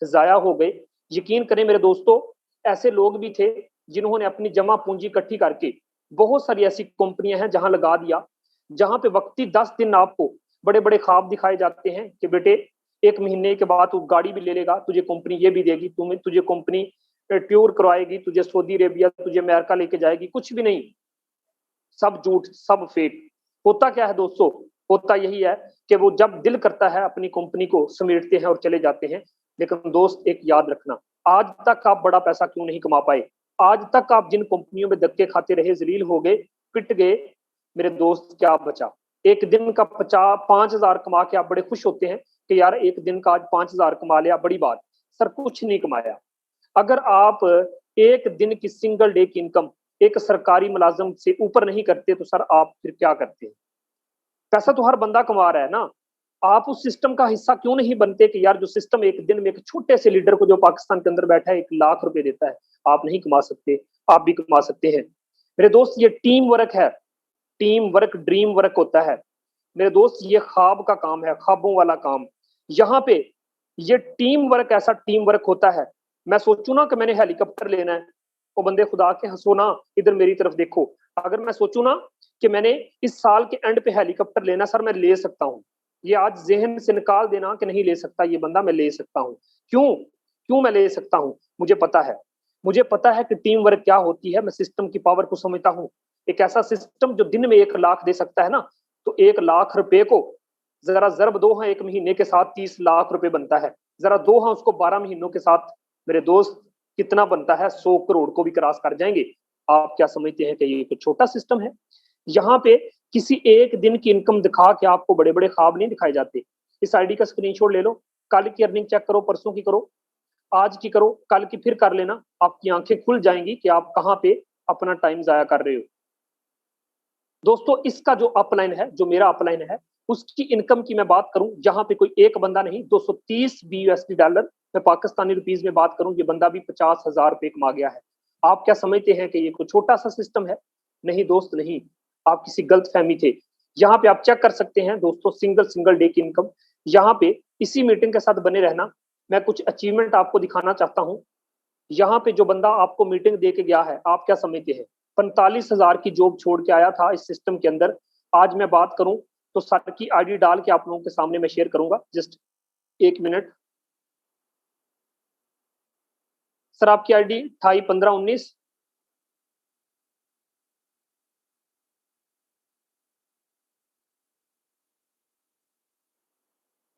जाया हो गए। यकीन करें मेरे दोस्तों, ऐसे लोग भी थे जिन्होंने अपनी जमा पूंजी इकट्ठी करके बहुत सारी ऐसी कंपनियां हैं जहां लगा दिया, जहां पे वक्ती 10 दिन आपको बड़े बड़े ख्वाब दिखाए जाते हैं कि बेटे 1 महीने के बाद तू गाड़ी भी ले लेगा, तुझे कंपनी ये भी देगी, तुम्हें तुझे कंपनी टूर करवाएगी, तुझे सऊदी अरेबिया, तुझे अमेरिका लेके जाएगी। कुछ भी नहीं, सब झूठ, सब फेक। होता क्या है दोस्तों, होता यही है कि वो जब दिल करता है अपनी कंपनी को समेटते हैं और चले जाते हैं। लेकिन दोस्त एक याद रखना, आज तक आप बड़ा पैसा क्यों नहीं कमा पाए, आज तक आप जिन कंपनियों में धक्के खाते रहे, जलील हो गए, पिट गए, मेरे दोस्त क्या बचा। एक दिन का 5,000 कमा के आप बड़े खुश होते हैं कि यार एक दिन का आज 5,000 कमा लिया, बड़ी बात। सर कुछ नहीं कमाया। अगर आप एक दिन की सिंगल डे की इनकम एक सरकारी मुलाजिम से ऊपर नहीं करते तो सर आप फिर क्या करते हैं। पैसा तो हर बंदा कमा रहा है ना, आप उस सिस्टम का हिस्सा क्यों नहीं बनते कि यार जो सिस्टम एक दिन में एक छोटे से लीडर को जो पाकिस्तान के अंदर बैठा है 1,00,000 रुपए देता है, आप नहीं कमा सकते, आप भी कमा सकते हैं। मेरे दोस्त ये टीम वर्क है, टीम वर्क ड्रीम वर्क होता है। मेरे दोस्त ये ख्वाब का काम है, ख्वाबों वाला काम। यहाँ पे ये टीम वर्क ऐसा टीम वर्क होता है। मैं सोचूं ना कि मैंने हेलीकॉप्टर लेना है, वो बंदे खुदा के हंसो ना, इधर मेरी तरफ देखो। अगर मैं सोचूं ना कि मैंने इस साल के एंड पे हेलीकॉप्टर लेना, सर मैं ले सकता हूँ। ये आज जहन से निकाल देना कि नहीं ले सकता ये बंदा, मैं ले सकता हूँ। क्यों क्यों मैं ले सकता हूँ, मुझे पता है। मुझे पता है कि टीम वर्क क्या होती है, मैं सिस्टम की पावर को समझता हूँ। एक ऐसा सिस्टम जो दिन में 1,00,000 दे सकता है ना, तो 1,00,000 रुपए को जरा जरब दो हाँ, 1 महीने के साथ 30,00,000 रुपए बनता है। जरा दो हाँ उसको 12 महीनों के साथ, मेरे दोस्त कितना बनता है, 100 करोड़ को भी क्रॉस कर जाएंगे। आप क्या समझते हैं कि ये एक छोटा सिस्टम है। यहाँ पे किसी एक दिन की इनकम दिखा के आपको बड़े बड़े ख्वाब नहीं दिखाए जाते। इस आईडी का स्क्रीनशॉट ले लो, कल की अर्निंग चेक करो, परसों की करो, आज की करो, कल की फिर कर लेना। आपकी आंखें खुल जाएंगी कि आप कहाँ पे अपना टाइम जाया कर रहे हो। दोस्तों इसका जो अपलाइन है, जो मेरा अपलाइन है, उसकी इनकम की मैं बात करूं, जहां पे कोई एक बंदा नहीं, 230 BUSD डॉलर, मैं पाकिस्तानी रुपीज में बात करूं, ये बंदा भी 50,000 रुपए कमा गया है। आप क्या समझते हैं कि ये कोई छोटा सा सिस्टम है? नहीं दोस्त, नहीं, आप किसी गलत फहमी थे। यहाँ पे आप चेक कर सकते हैं दोस्तों, सिंगल डे की इनकम। यहाँ पे इसी मीटिंग के साथ बने रहना, मैं कुछ अचीवमेंट आपको दिखाना चाहता हूँ। यहाँ पे जो बंदा आपको मीटिंग दे के गया है, आप क्या समझते हैं? 45,000 की जॉब छोड़ के आया था इस सिस्टम के अंदर। आज मैं बात करूं तो सर की आईडी डाल के आप लोगों के सामने मैं शेयर करूंगा, जस्ट 1 मिनट। सर आपकी आईडी 281519।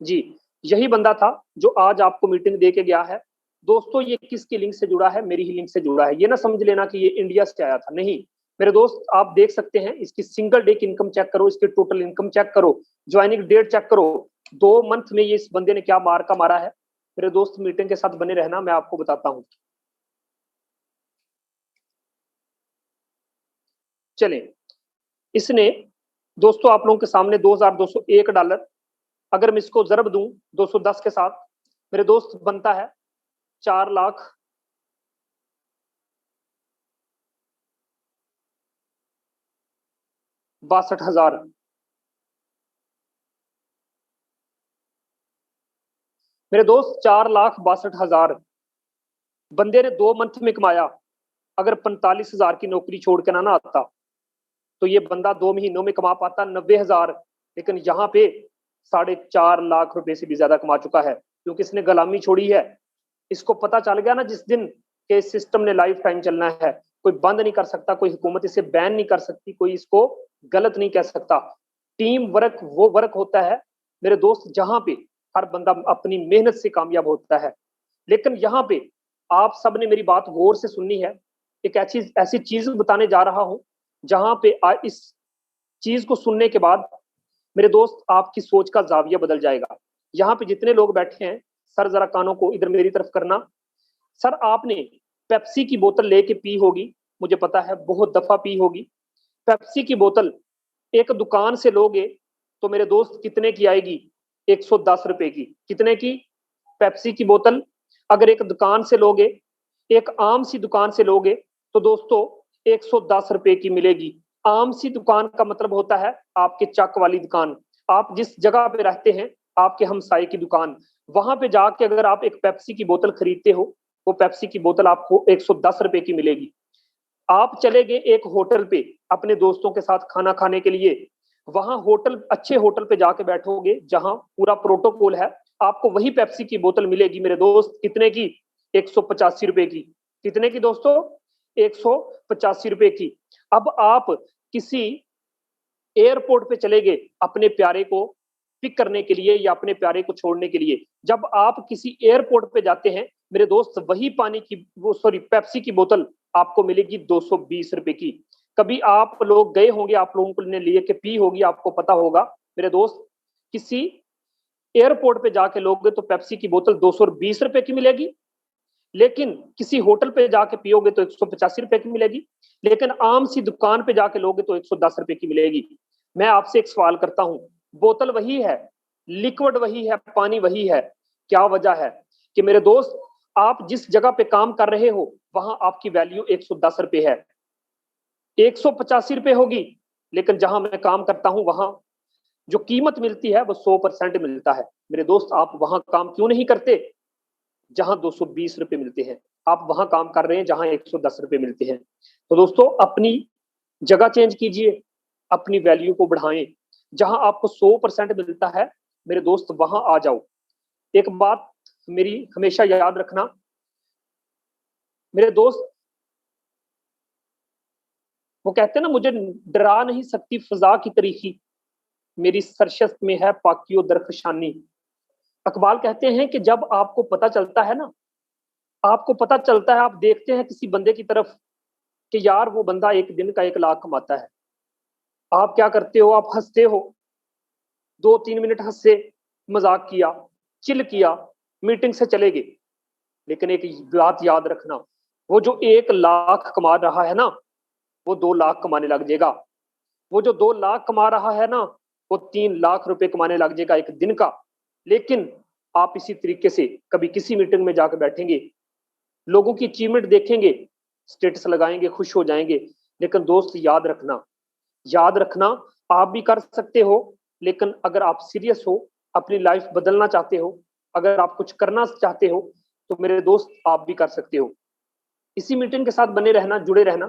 जी, यही बंदा था जो आज आपको मीटिंग दे के गया है। दोस्तों ये किसकी लिंक से जुड़ा है? मेरी ही लिंक से जुड़ा है। ये ना समझ लेना कि ये इंडिया से आया था, नहीं मेरे दोस्त। आप देख सकते हैं इसकी सिंगल डे की इनकम चेक करो, इसकी टोटल इनकम चेक करो, ज्वाइनिंग डेट चेक करो, 2 मंथ में ये इस बंदे ने क्या मार का मारा है। मेरे दोस्त मीटिंग के साथ बने रहना, मैं आपको बताता हूं। चलें, इसने दोस्तों आप लोगों के सामने 2201 डॉलर, अगर मैं इसको जरब दूं 210 के साथ, मेरे दोस्त बनता है 4,62,000। मेरे दोस्त 4,62,000 बंदे ने 2 मंथ में कमाया। अगर 45,000 की नौकरी छोड़ के ना आता तो ये बंदा 2 महीनों में कमा पाता 90,000, लेकिन यहाँ पे 4.5 लाख रुपए से भी ज्यादा कमा चुका है, क्योंकि इसने गुलामी छोड़ी है। इसको पता चल गया ना जिस दिन के सिस्टम ने लाइफ टाइम चलना है, कोई बंद नहीं कर सकता, कोई हुकूमत इसे बैन नहीं कर सकती, कोई इसको गलत नहीं कह सकता। टीम वर्क वो वर्क होता है मेरे दोस्त जहां पे हर बंदा अपनी मेहनत से कामयाब होता है। लेकिन यहाँ पे आप सब ने मेरी बात गौर से सुननी है। एक ऐसी चीज बताने जा रहा हूं जहां पे इस चीज को सुनने के बाद मेरे दोस्त आपकी सोच का जाविया बदल जाएगा। यहाँ पे जितने लोग बैठे हैं, सर जरा कानों को इधर मेरी तरफ करना। सर आपने पेप्सी की बोतल लेके पी होगी, मुझे पता है बहुत दफा पी होगी। पेप्सी की बोतल एक दुकान से लोगे तो मेरे दोस्त कितने की आएगी? 110 रुपए की। कितने की? पेप्सी की बोतल अगर एक दुकान से लोगे, एक आम सी दुकान से लोगे, तो दोस्तों 110 रुपए की मिलेगी। आम सी दुकान का मतलब होता है आपके चक वाली दुकान, आप जिस जगह पे रहते हैं, आपके हमसाए की दुकान, वहां पे जाके अगर आप एक पेप्सी की बोतल खरीदते हो, वो पेप्सी की बोतल आपको 110 रुपए की मिलेगी। आप चले गए एक होटल पे अपने दोस्तों के साथ खाना खाने के लिए, वहां होटल, अच्छे होटल पे जाके बैठोगे जहां पूरा प्रोटोकॉल है, आपको वही पेप्सी की बोतल मिलेगी मेरे दोस्त। कितने की? 185 रुपए की। कितने की दोस्तों? 185 रुपए की। अब आप किसी एयरपोर्ट पे चले गए अपने प्यारे को पिक करने के लिए या अपने प्यारे को छोड़ने के लिए, जब आप किसी एयरपोर्ट पे जाते हैं मेरे दोस्त, वही पानी की वो सॉरी पेप्सी की बोतल आपको मिलेगी 220 रुपए की। कभी आप लोग गए होंगे, आप लोगों को ने लिए कि पी होगी, आपको पता होगा मेरे दोस्त, किसी एयरपोर्ट पे जाके लोगे तो पेप्सी की बोतल 220 रुपए की मिलेगी, लेकिन किसी होटल पे जाके पियोगे तो 185 रुपए की मिलेगी, लेकिन आम सी दुकान पे जाके लोगे तो 110 रुपए की मिलेगी। मैं आपसे एक सवाल करता हूं, बोतल वही है, लिक्विड वही है, पानी वही है, क्या वजह है कि मेरे दोस्त आप जिस जगह पे काम कर रहे हो वहां आपकी वैल्यू 110 रुपए है, 185 रुपए होगी, लेकिन जहां मैं काम करता हूं वहां जो कीमत मिलती है वो 100% मिलता है। मेरे दोस्त आप वहां काम क्यों नहीं करते जहां 220 रुपए मिलते हैं? आप वहां काम कर रहे हैं जहां 110 रुपए मिलते हैं। तो दोस्तों अपनी जगह चेंज कीजिए, अपनी वैल्यू को बढ़ाएं। जहां आपको 100% मिलता है मेरे दोस्त वहां आ जाओ। एक बात मेरी हमेशा याद रखना मेरे दोस्त, वो कहते हैं ना, मुझे डरा नहीं सकती फजा की तरीकी, मेरी सरशत में है पाकियो दरफशानी। अकबाल कहते हैं कि जब आपको पता चलता है ना, आपको पता चलता है, आप देखते हैं किसी बंदे की तरफ कि यार वो बंदा एक दिन का 1 लाख कमाता है, आप क्या करते हो? आप हंसते हो, 2-3 मिनट हंसे, मजाक किया, चिल किया, मीटिंग से चले गए। लेकिन एक बात याद रखना, वो जो 1 लाख कमा रहा है ना, वो 2 लाख कमाने लग जाएगा। वो जो 2 लाख कमा रहा है ना, वो 3 लाख रुपए कमाने लग जाएगा एक दिन का। लेकिन आप इसी तरीके से कभी किसी मीटिंग में जाकर बैठेंगे, लोगों की अचीवमेंट देखेंगे, स्टेटस लगाएंगे, खुश हो जाएंगे। लेकिन दोस्त याद रखना, आप भी कर सकते हो, लेकिन अगर आप सीरियस हो, अपनी लाइफ बदलना चाहते हो, अगर आप कुछ करना चाहते हो, तो मेरे दोस्त आप भी कर सकते हो। इसी मीटिंग के साथ बने रहना, जुड़े रहना।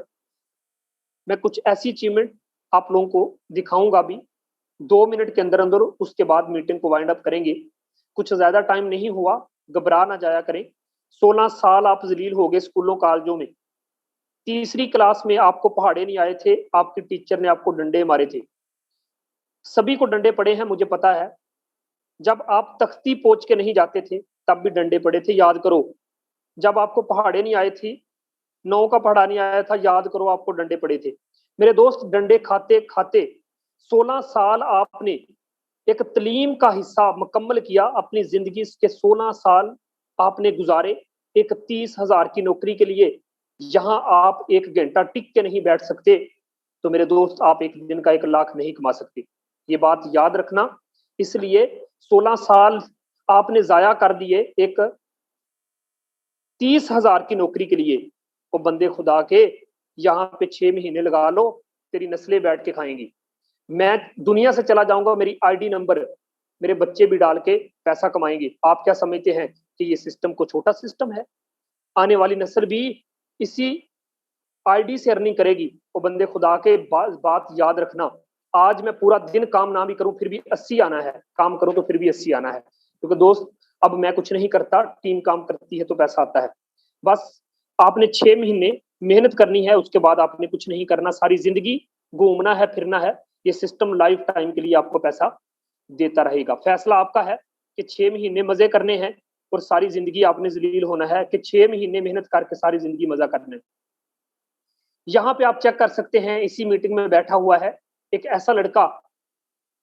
मैं कुछ ऐसी अचीवमेंट आप लोगों को दिखाऊंगा भी 2 मिनट के अंदर अंदर, उसके बाद मीटिंग को वाइंड अप करेंगे। कुछ ज्यादा टाइम नहीं हुआ, घबरा ना जाया करें। 16 साल आप जलील हो गए स्कूलों कॉलेजों में, तीसरी क्लास में आपको पहाड़े नहीं आए थे, आपके टीचर ने आपको डंडे मारे थे। सभी को डंडे पड़े हैं, मुझे पता है। जब आप तख्ती पोंछ के नहीं जाते थे तब भी डंडे पड़े थे, याद करो। जब आपको पहाड़े नहीं आए थी, 9 का पहाड़ा नहीं आया था, याद करो आपको डंडे पड़े थे। मेरे दोस्त, डंडे खाते खाते 16 साल आपने एक तलीम का हिस्सा मुकम्मल किया। अपनी जिंदगी के 16 साल आपने गुजारे एक 30,000 की नौकरी के लिए। यहां आप 1 घंटा टिक के नहीं बैठ सकते, तो मेरे दोस्त आप एक दिन का 1 लाख नहीं कमा सकते। ये बात याद रखना। इसलिए 16 साल आपने जाया कर दिए एक 30,000 की नौकरी के लिए। वो बंदे खुदा के, यहाँ पे 6 महीने लगा लो, तेरी नस्लें बैठ के खाएंगी। मैं दुनिया से चला जाऊंगा, मेरी आईडी नंबर मेरे बच्चे भी डाल के पैसा कमाएंगे। आप क्या समझते हैं कि ये सिस्टम को छोटा सिस्टम है? आने वाली नस्ल भी इसी आईडी से अर्निंग करेगी। वो बंदे खुदा के, बात याद रखना। आज मैं पूरा दिन काम ना भी करूं फिर भी 80 आना है, काम करूं तो फिर भी 80 आना है। क्योंकि दोस्त, अब मैं कुछ नहीं करता, टीम काम करती है तो पैसा आता है। बस आपने 6 महीने मेहनत करनी है, उसके बाद आपने कुछ नहीं करना। सारी जिंदगी घूमना है, फिरना है। ये सिस्टम लाइफ टाइम के लिए आपको पैसा देता रहेगा। फैसला आपका है कि 6 महीने मजे करने हैं और सारी जिंदगी आपने जलील होना है, कि 6 महीने मेहनत करके सारी जिंदगी मजा करना है। यहाँ पे आप चेक कर सकते हैं, इसी मीटिंग में बैठा हुआ है एक ऐसा लड़का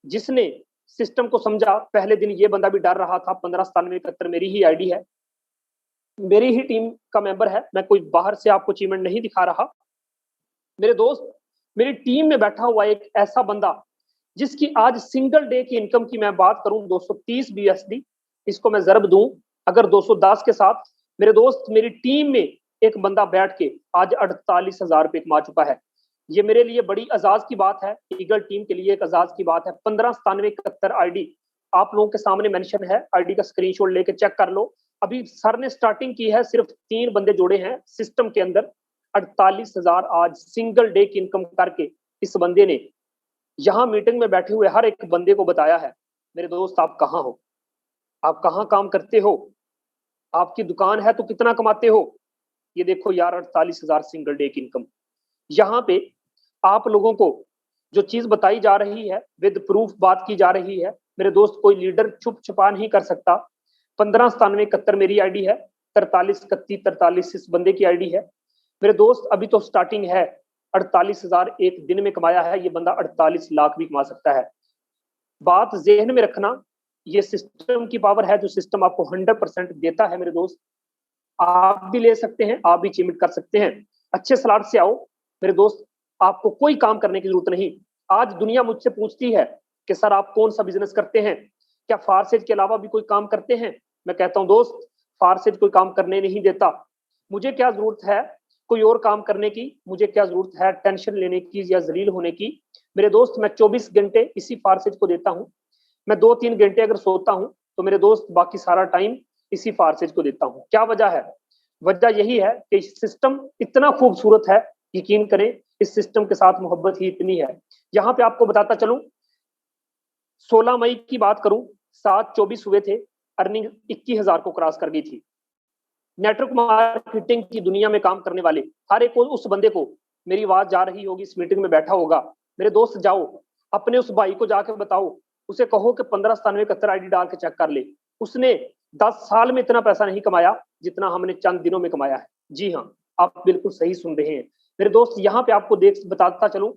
जिसने सिस्टम को समझा। पहले दिन ये बंदा भी डर रहा था। 159771 मेरी ही आईडी है, मेरी ही टीम का मेंबर है। मैं कोई बाहर से आपको अचीवमेंट नहीं दिखा रहा। मेरे दोस्त, मेरी टीम में बैठा हुआ एक ऐसा बंदा जिसकी आज सिंगल डे की इनकम की मैं बात करूं 230 BSD, इसको मैं जरब दूं अगर 210 के साथ, मेरे दोस्त मेरी टीम में एक बंदा बैठ के आज 48,000 रुपए कमा चुका है। ये मेरे लिए बड़ी अजाज की बात है, ईगल टीम के लिए एक अजाज की बात है। 159771 आईडी आप लोगों के सामने मेंशन है, आईडी का स्क्रीनशॉट लेके चेक कर लो। अभी सर ने स्टार्टिंग की है, सिर्फ 3 बंदे जोड़े हैं सिस्टम के अंदर। 48,000 आज सिंगल डे की इनकम करके इस बंदे ने यहाँ मीटिंग में बैठे हुए हर एक बंदे को बताया है, मेरे दोस्त आप कहाँ हो, आप कहाँ काम करते हो, आपकी दुकान है तो कितना कमाते हो। ये देखो यार, 48,000 सिंगल डे की इनकम। यहाँ पे आप लोगों को जो चीज बताई जा रही है, विद प्रूफ बात की जा रही है। मेरे दोस्त, कोई लीडर छुप छुपा नहीं कर सकता। 159771 मेरी आईडी है, 433143 इस बंदे की आईडी है। मेरे दोस्त, अभी तो स्टार्टिंग है। 48,000 एक दिन में कमाया है ये बंदा, 48 लाख भी कमा सकता है। बात जेहन में रखना, ये सिस्टम की पावर है जो सिस्टम आपको 100% देता है। मेरे दोस्त, आप भी ले सकते हैं, आप भी अचीवमेंट कर सकते हैं। अच्छे सलाट से आओ मेरे दोस्त, आपको कोई काम करने की जरूरत नहीं। आज दुनिया मुझसे पूछती है कि सर आप कौन सा बिजनेस करते हैं, क्या फारसेज के अलावा भी कोई काम करते हैं। मैं कहता हूं दोस्त, फारसेज कोई काम करने नहीं देता। मुझे क्या जरूरत है कोई और काम करने की, मुझे क्या जरूरत है टेंशन लेने की या जलील होने की। मेरे दोस्त, मैं 24 घंटे इसी फारसेज को देता हूँ। मैं 2-3 घंटे अगर सोता हूँ तो मेरे दोस्त बाकी सारा टाइम इसी फारसेज को देता हूँ। क्या वजह है? वजह यही है कि सिस्टम इतना खूबसूरत है, यकीन करें इस सिस्टम के साथ मोहब्बत ही इतनी है। यहाँ पे आपको बताता चलूं, 16 मई की बात करूं, 7/24 हुए थे, अर्निंग 21,000 को क्रॉस कर गई थी। नेटवर्क मार्केटिंग की दुनिया में काम करने वाले हर एक उस बंदे को, मेरी आवाज जा रही होगी, इस मीटिंग में बैठा होगा, मेरे दोस्त जाओ अपने उस भाई को जाके बताओ, उसे कहो कि 159771 आईडी डाल के चेक कर ले। उसने 10 साल में इतना पैसा नहीं कमाया जितना हमने चंद दिनों में कमाया है। जी हाँ, आप बिल्कुल सही सुन रहे हैं मेरे दोस्त। यहाँ पे आपको बताता चलूं,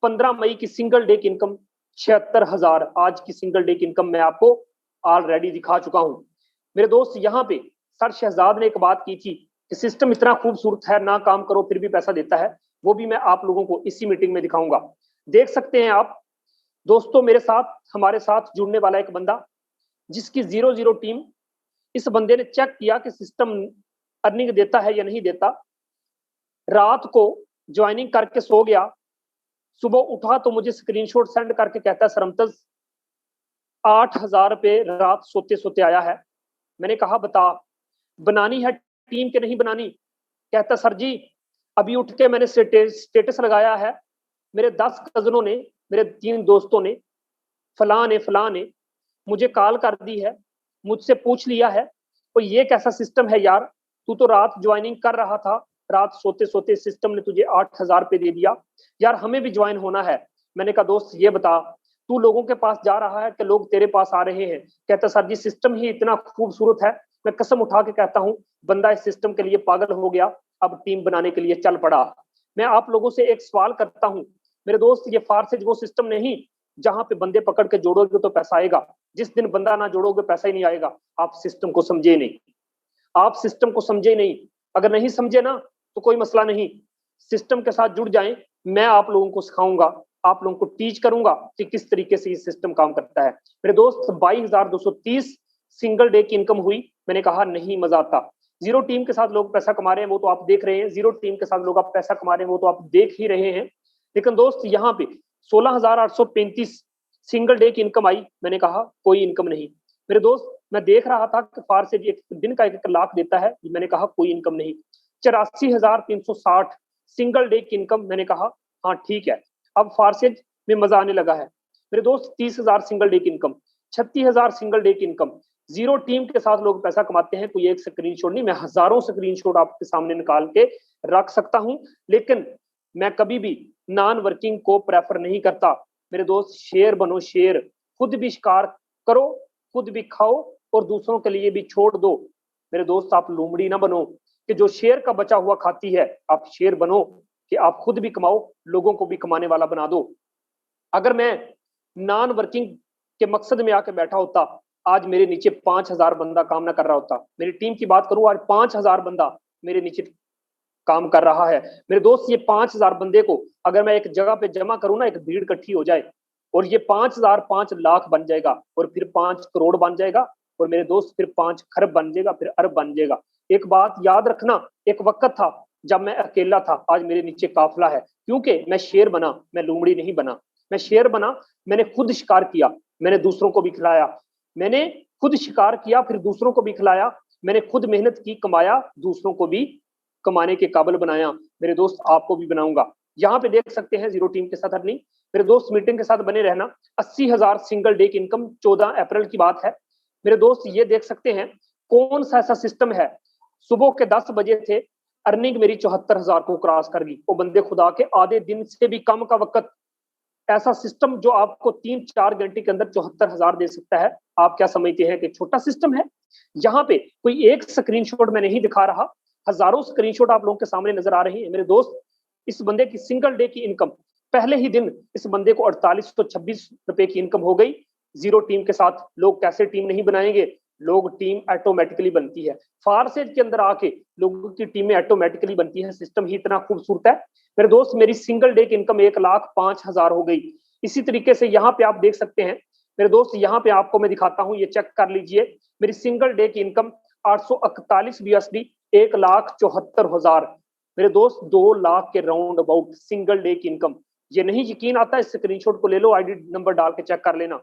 15 मई की सिंगल डे की इनकम 76,000, आज की सिंगल डे की इनकम मैं आपको ऑलरेडी दिखा चुका हूं। मेरे दोस्त, यहाँ पे सर शहजाद ने एक बात की थी कि सिस्टम इतना खूबसूरत है, ना काम करो फिर भी पैसा देता है। वो भी मैं आप लोगों को इसी मीटिंग में दिखाऊंगा। देख सकते हैं आप दोस्तों, मेरे साथ हमारे साथ जुड़ने वाला एक बंदा जिसकी 0-0 टीम, इस बंदे ने चेक किया कि सिस्टम अर्निंग देता है या नहीं देता, रात को ज्वाइनिंग करके सो गया, सुबह उठा तो मुझे स्क्रीनशॉट सेंड करके कहता है सरमतज 8,000 रुपए रात सोते सोते आया है। मैंने कहा बता बनानी है टीम के नहीं बनानी? कहता सर जी अभी उठ के मैंने स्टेटस लगाया है, मेरे 10 कजनों ने, मेरे 3 दोस्तों ने, फलां ने मुझे कॉल कर दी है, मुझसे पूछ लिया है, तो ये कैसा सिस्टम है यार, तू तो रात ज्वाइनिंग कर रहा था, रात सोते सोते सिस्टम ने तुझे 8,000 रुपए दे दिया, यार हमें भी ज्वाइन होना है। मैंने कहा दोस्त ये बता तू लोगों के पास जा रहा है कि लोग तेरे पास आ रहे हैं? कहता सर जी सिस्टम ही इतना खूबसूरत है, मैं कसम उठा के कहता हूँ बंदा इस सिस्टम के लिए पागल हो गया, अब टीम बनाने के लिए चल पड़ा। मैं आप लोगों से एक सवाल करता हूँ मेरे दोस्त, ये फारसेज वो सिस्टम नहीं जहां पे बंदे पकड़ के जोड़ोगे तो पैसा आएगा, जिस दिन बंदा ना जोड़ोगे पैसा ही नहीं आएगा। आप सिस्टम को समझे नहीं, आप सिस्टम को समझे नहीं। अगर नहीं समझे ना तो कोई मसला नहीं, सिस्टम के साथ जुड़ जाएं, मैं आप लोगों को सिखाऊंगा, आप लोगों को टीच करूंगा कि किस तरीके से ये सिस्टम काम करता है। मेरे दोस्त 22,230 सिंगल डे की इनकम हुई। मैंने कहा नहीं मजा आता, 0 टीम के साथ लोग पैसा कमा रहे हैं वो तो आप देख रहे हैं, 0 टीम के साथ लोग आप पैसा कमा रहे हैं वो तो आप देख ही रहे हैं। लेकिन दोस्त यहाँ पे 16,835 सिंगल डे की इनकम आई। मैंने कहा कोई इनकम नहीं। मेरे दोस्त मैं देख रहा था कि फारसेज एक दिन का 1 लाख देता है, मैंने कहा कोई इनकम नहीं। 84,360 सिंगल डे की इनकम, मैंने कहा हाँ ठीक है, अब फारसेज में मजा आने लगा है। मेरे दोस्त 30,000 सिंगल डे की इनकम, 36,000 सिंगल डे की इनकम, 0 टीम के साथ लोग पैसा कमाते हैं। कोई एक स्क्रीनशॉट नहीं, मैं हजारों स्क्रीनशॉट आपके सामने निकाल के रख सकता हूं, लेकिन मैं कभी भी नॉन वर्किंग को प्रेफर नहीं करता। मेरे दोस्त शेर बनो, शेर, खुद भी शिकार करो, खुद भी खाओ और दूसरों के लिए भी छोड़ दो। मेरे दोस्त आप लोमड़ी ना बनो कि जो शेर का बचा हुआ खाती है, आप शेर बनो कि आप खुद भी कमाओ, लोगों को भी कमाने वाला बना दो। अगर मैं नॉन वर्किंग के मकसद में आके बैठा होता, आज मेरे नीचे 5,000 बंदा काम ना कर रहा होता। मेरी टीम की बात करूं, आज 5,000 बंदा मेरे नीचे काम कर रहा है। मेरे दोस्त ये 5,000 बंदे को अगर मैं एक जगह पे जमा करूं ना, एक भीड़ इकट्ठी हो जाए और ये 5,000 5 लाख बन जाएगा और फिर 5 करोड़ बन जाएगा और मेरे दोस्त फिर 5 खरब बन जाएगा, फिर अरब बन जाएगा। एक बात याद रखना, एक वक्त था जब मैं अकेला था, आज मेरे नीचे काफिला है, क्योंकि मैं शेर बना, मैं लोमड़ी नहीं बना। मैं शेर बना, मैंने खुद शिकार किया, मैंने दूसरों को भी खिलाया, मैंने खुद शिकार किया फिर दूसरों को भी खिलाया, मैंने खुद मेहनत की, कमाया, दूसरों को भी कमाने के काबिल बनाया। मेरे दोस्त आपको भी बनाऊंगा। यहाँ पे देख सकते हैं 0 टीम के साथ अर्निंग। मेरे दोस्त मीटिंग के साथ बने रहना। 80,000 सिंगल डे की इनकम, 14 अप्रैल की बात है। मेरे दोस्त ये देख सकते हैं कौन सा ऐसा सिस्टम है, सुबह के 10 बजे थे, अर्निंग मेरी 74,000 को क्रॉस कर गई। वो बंदे खुदा के आधे दिन से भी कम का वक्त, ऐसा सिस्टम जो आपको 3-4 घंटे के अंदर 74,000 दे सकता है, आप क्या समझते हैं कि छोटा सिस्टम है? यहाँ पे कोई एक स्क्रीनशॉट मैं नहीं दिखा रहा, हजारों स्क्रीनशॉट आप लोगों के सामने नजर आ रही है। मेरे दोस्त इस बंदे की सिंगल डे की इनकम, पहले ही दिन इस बंदे को 4826 रुपए की इनकम हो गई। 0 टीम के साथ लोग कैसे टीम नहीं बनाएंगे, लोग टीम ऑटोमेटिकली बनती है। फारसेज के अंदर आके लोगों की टीमें ऑटोमेटिकली बनती है, सिस्टम ही इतना खूबसूरत है। मेरे दोस्त मेरी सिंगल डे की इनकम 1,05,000 हो गई। इसी तरीके से यहाँ पे आप देख सकते हैं मेरे दोस्त, यहाँ पे आपको मैं दिखाता हूँ, ये चेक कर लीजिए, मेरी सिंगल डे की इनकम 841 USD, 1,74,000। मेरे दोस्त 2 लाख के राउंड अबाउट सिंगल डे की इनकम। ये नहीं यकीन आता, इस स्क्रीनशॉट को ले लो, आईडी नंबर डाल के चेक कर लेना।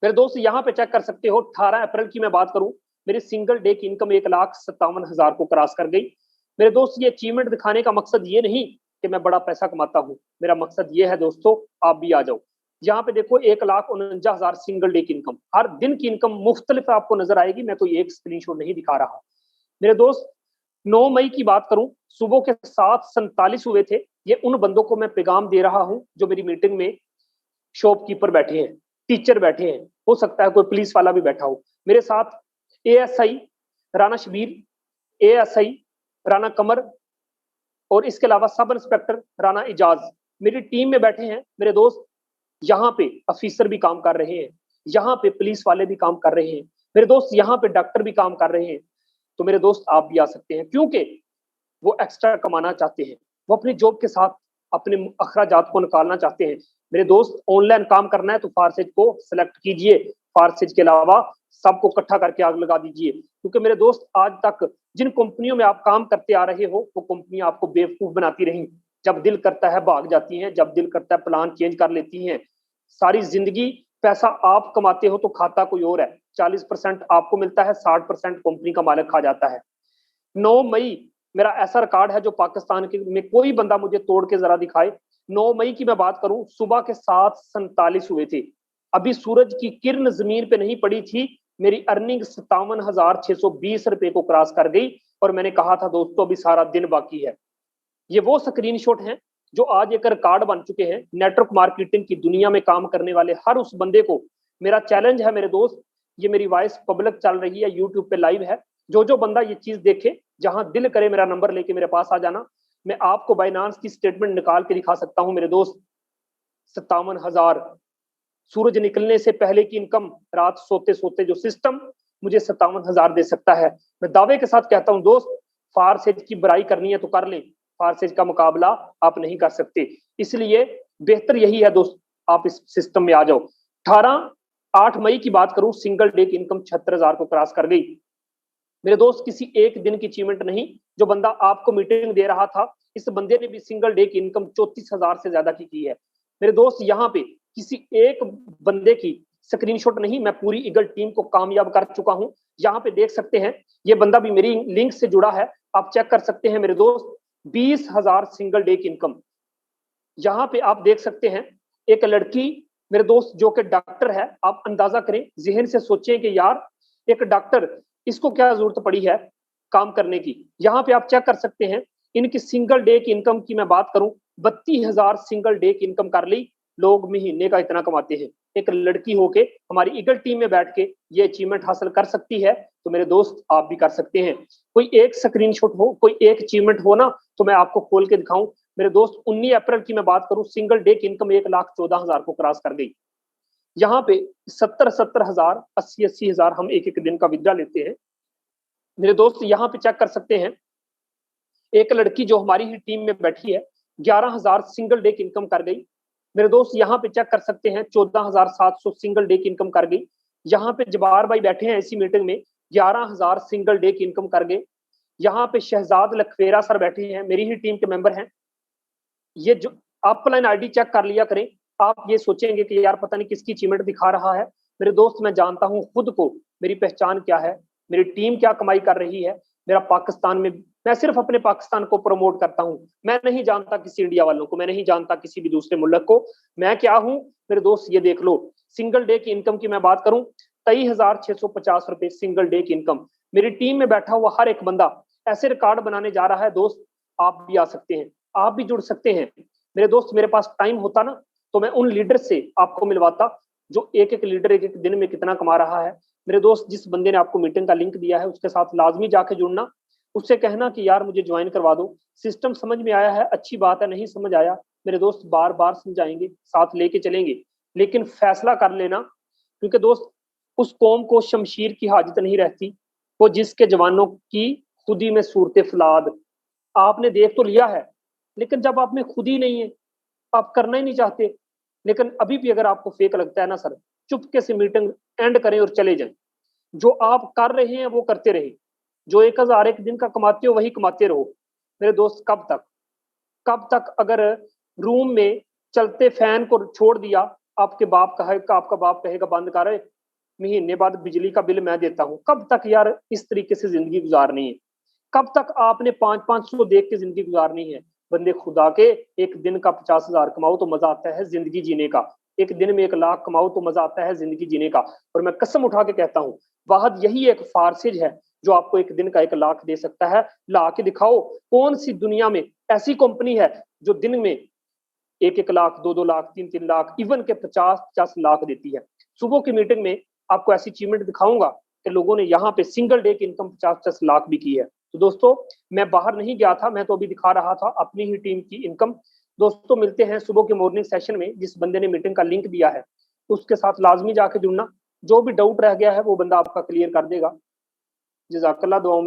मेरे दोस्त यहाँ पे चेक कर सकते हो, 18 अप्रैल की मैं बात करूं, मेरी सिंगल डे की इनकम 1,57,000 को क्रॉस कर गई। मेरे दोस्त ये अचीवमेंट दिखाने का मकसद ये नहीं कि मैं बड़ा पैसा कमाता हूं, मेरा मकसद ये है दोस्तों आप भी आ जाओ। यहाँ पे देखो 1,49,000 सिंगल डे की इनकम, हर दिन की इनकम मुख्तलिफ आपको नजर आएगी, मैं कोई एक स्क्रीनशॉट नहीं दिखा रहा। मेरे दोस्त 9 मई की बात करूं, सुबह के 7:47 हुए थे। ये उन बंदों को मैं पैगाम दे रहा हूं जो मेरी मीटिंग में शॉपकीपर बैठे हैं, टीचर बैठे हैं, हो सकता है कोई पुलिस वाला भी बैठा हो। मेरे साथ ASI राणा शबीर, ASI राणा कमर और इसके अलावा सब इंस्पेक्टर राणा इजाज मेरी टीम में बैठे हैं। मेरे दोस्त यहाँ पे अफीसर भी काम कर रहे हैं, यहाँ पे पुलिस वाले भी काम कर रहे हैं, मेरे दोस्त यहाँ पे डॉक्टर भी काम कर रहे हैं। तो मेरे दोस्त आप भी आ सकते हैं, क्योंकि वो एक्स्ट्रा कमाना चाहते हैं, वो अपनी जॉब के साथ अपने अखराजात को निकालना चाहते हैं। मेरे दोस्त, ऑनलाइन काम करना है तो फारसेज को सिलेक्ट कीजिए, फारसेज के अलावा सबको इकट्ठा करके आग लगा दीजिए। क्योंकि मेरे दोस्त, आज तक जिन कंपनियों में आप काम करते आ रहे हो वो कंपनियां आपको बेवकूफ बनाती रही। जब दिल करता है भाग जाती हैं, जब दिल करता है प्लान चेंज कर लेती हैं। सारी जिंदगी पैसा आप कमाते हो तो खाता कोई और है। 40% आपको मिलता है, 60% कंपनी का मालिक खा जाता है। 9 मई मेरा ऐसा रिकॉर्ड है जो पाकिस्तान के में कोई बंदा मुझे तोड़ के जरा दिखाए। 9 मई की मैं बात करूं, सुबह के 7:47 हुए थे। अभी सूरज की किरण जमीन पे नहीं पड़ी थी, मेरी अर्निंग 57,620 रुपए को क्रॉस कर गई और मैंने कहा था दोस्तों अभी सारा दिन बाकी है। ये वो स्क्रीनशॉट हैं जो आज एक रिकॉर्ड बन चुके हैं। नेटवर्क मार्केटिंग की दुनिया में काम करने वाले हर उस बंदे को मेरा चैलेंज है मेरे दोस्त, ये मेरी वॉइस पब्लिक चल रही है, यूट्यूब पे लाइव है। जो बंदा ये चीज देखे, जहां दिल करे मेरा नंबर लेके मेरे पास आ जाना। मैं आपको बाइनांस की स्टेटमेंट निकाल के दिखा सकता हूं मेरे दोस्त। 57,000 सूरज निकलने से पहले की इनकम, रात सोते सोते जो सिस्टम मुझे 57,000 दे सकता है। मैं दावे के साथ कहता हूं दोस्त, फारसेज की बुराई करनी है तो कर लें, फारसेज का मुकाबला आप नहीं कर सकते। इसलिए बेहतर यही है दोस्त, आप इस सिस्टम में आ जाओ। 8 मई की बात करूं, सिंगल डे की इनकम 76,000 को क्रॉस कर गई। मेरे दोस्त, किसी एक दिन की अचीवमेंट नहीं। जो बंदा आपको मीटिंग दे रहा था, इस बंदे ने भी सिंगल डे की इनकम 34,000 से ज्यादा की है। मेरे दोस्त, यहाँ पे किसी एक बंदे की स्क्रीनशॉट नहीं, मैं पूरी ईगल टीम को कामयाब कर चुका हूं। यहाँ पे देख सकते हैं, ये बंदा भी मेरी लिंक से जुड़ा है, आप चेक कर सकते हैं मेरे दोस्त। 20,000 सिंगल डे की इनकम। यहाँ पे आप देख सकते हैं एक लड़की मेरे दोस्त जो कि डॉक्टर है। आप अंदाजा करें, जहन से सोचें कि यार एक डॉक्टर, इसको क्या जरूरत पड़ी है काम करने की। यहाँ पे आप चेक कर सकते हैं इनकी सिंगल डे की इनकम की मैं बात करूं, 32,000 सिंगल डे की इनकम कर ली। लोग महीने का इतना कमाते हैं। एक लड़की होके हमारी ईगल टीम में बैठ के ये अचीवमेंट हासिल कर सकती है, तो मेरे दोस्त आप भी कर सकते हैं। कोई एक स्क्रीनशॉट हो, कोई एक अचीवमेंट हो ना, तो मैं आपको खोल के दिखाऊं। मेरे दोस्त, 19 अप्रैल की मैं बात करूं, सिंगल डे की इनकम 1,14,000 को क्रॉस कर गई। यहाँ पे 70,000, 80,000 हम एक एक दिन का विड्रॉ लेते हैं। मेरे दोस्त, यहाँ पे चेक कर सकते हैं, एक लड़की जो हमारी ही टीम में बैठी है, 11,000 सिंगल डे की इनकम कर गई। मेरे दोस्त, यहाँ पे चेक कर सकते हैं, 14,700 सिंगल डे की इनकम कर गई। यहाँ पे जबार भाई बैठे हैं इसी मीटिंग में, 11,000 सिंगल डे की इनकम कर गए। यहाँ पे शहजाद लखवेरा सर बैठे हैं, मेरी ही टीम के मेंबर हैं। ये जो आप अपना आईडी चेक कर लिया करें, आप ये सोचेंगे कि यार पता नहीं किसकी अचीवमेंट दिखा रहा है। मेरे दोस्त, मैं जानता हूं खुद को, मेरी पहचान क्या है, मेरी टीम क्या कमाई कर रही है। मेरा पाकिस्तान में, मैं सिर्फ अपने पाकिस्तान को प्रमोट करता हूं। मैं नहीं जानता किसी इंडिया वालों को, मैं नहीं जानता किसी भी दूसरे मुल्क को। मैं क्या हूं मेरे दोस्त, ये देख लो। सिंगल डे की इनकम की मैं बात करूं, 23,650 रुपए सिंगल डे की इनकम। मेरी टीम में बैठा हुआ हर एक बंदा ऐसे रिकॉर्ड बनाने जा रहा है। दोस्त, आप भी आ सकते हैं, आप भी जुड़ सकते हैं। मेरे दोस्त, मेरे पास टाइम होता ना, तो मैं उन लीडर से आपको मिलवाता जो एक एक लीडर एक एक दिन में कितना कमा रहा है। मेरे दोस्त, जिस बंदे ने आपको मीटिंग का लिंक दिया है उसके साथ लाजमी जाके जुड़ना। उससे कहना कि यार मुझे ज्वाइन करवा दो, सिस्टम समझ में आया है, अच्छी बात है, नहीं समझ आया मेरे दोस्त बार बार समझाएंगे, साथ लेके चलेंगे, लेकिन फैसला कर लेना। क्योंकि दोस्त, उस कौम को शमशीर की हाजत नहीं रहती, वो जिसके जवानों की खुदी में सूरत फलाद। आपने देख तो लिया है, लेकिन जब आप में खुद ही नहीं है, आप करना ही नहीं चाहते। लेकिन अभी भी अगर आपको फेक लगता है ना सर, चुपके से मीटिंग एंड करें और चले जाएं। जो आप कर रहे हैं वो करते रहे, जो 1,000 एक दिन का कमाते हो वही कमाते रहो। मेरे दोस्त, कब तक, कब तक? अगर रूम में चलते फैन को छोड़ दिया, आपके बाप कहेगा, आपका बाप कहेगा बंद कर, महीने बाद बिजली का बिल मैं देता हूं। कब तक यार इस तरीके से जिंदगी गुजारनी है? कब तक आपने 500 देख के जिंदगी गुजारनी है? बंदे खुदा के, एक दिन का 50,000 कमाओ तो मजा आता है जिंदगी जीने का, एक दिन में 1,00,000 कमाओ तो मजा आता है जिंदगी जीने का। और मैं कसम उठा के कहता हूँ, वाहद यही एक फारसेज है जो आपको एक दिन का 1,00,000 दे सकता है। ला के दिखाओ, कौन सी दुनिया में ऐसी कंपनी है जो दिन में 1-1 लाख, 2-2 लाख, 3-3 लाख, इवन के 50-50 लाख देती है। सुबह की मीटिंग में आपको ऐसी अचीवमेंट दिखाऊंगा कि लोगों ने यहाँ पे सिंगल डे की इनकम 50-50 लाख भी की है। तो दोस्तों, मैं बाहर नहीं गया था, मैं तो अभी दिखा रहा था अपनी ही टीम की इनकम। दोस्तों, मिलते हैं सुबह के मॉर्निंग सेशन में। जिस बंदे ने मीटिंग का लिंक दिया है उसके साथ लाजमी जाके जुड़ना। जो भी डाउट रह गया है वो बंदा आपका क्लियर कर देगा। जज़ाकल्लाह, दुआओं में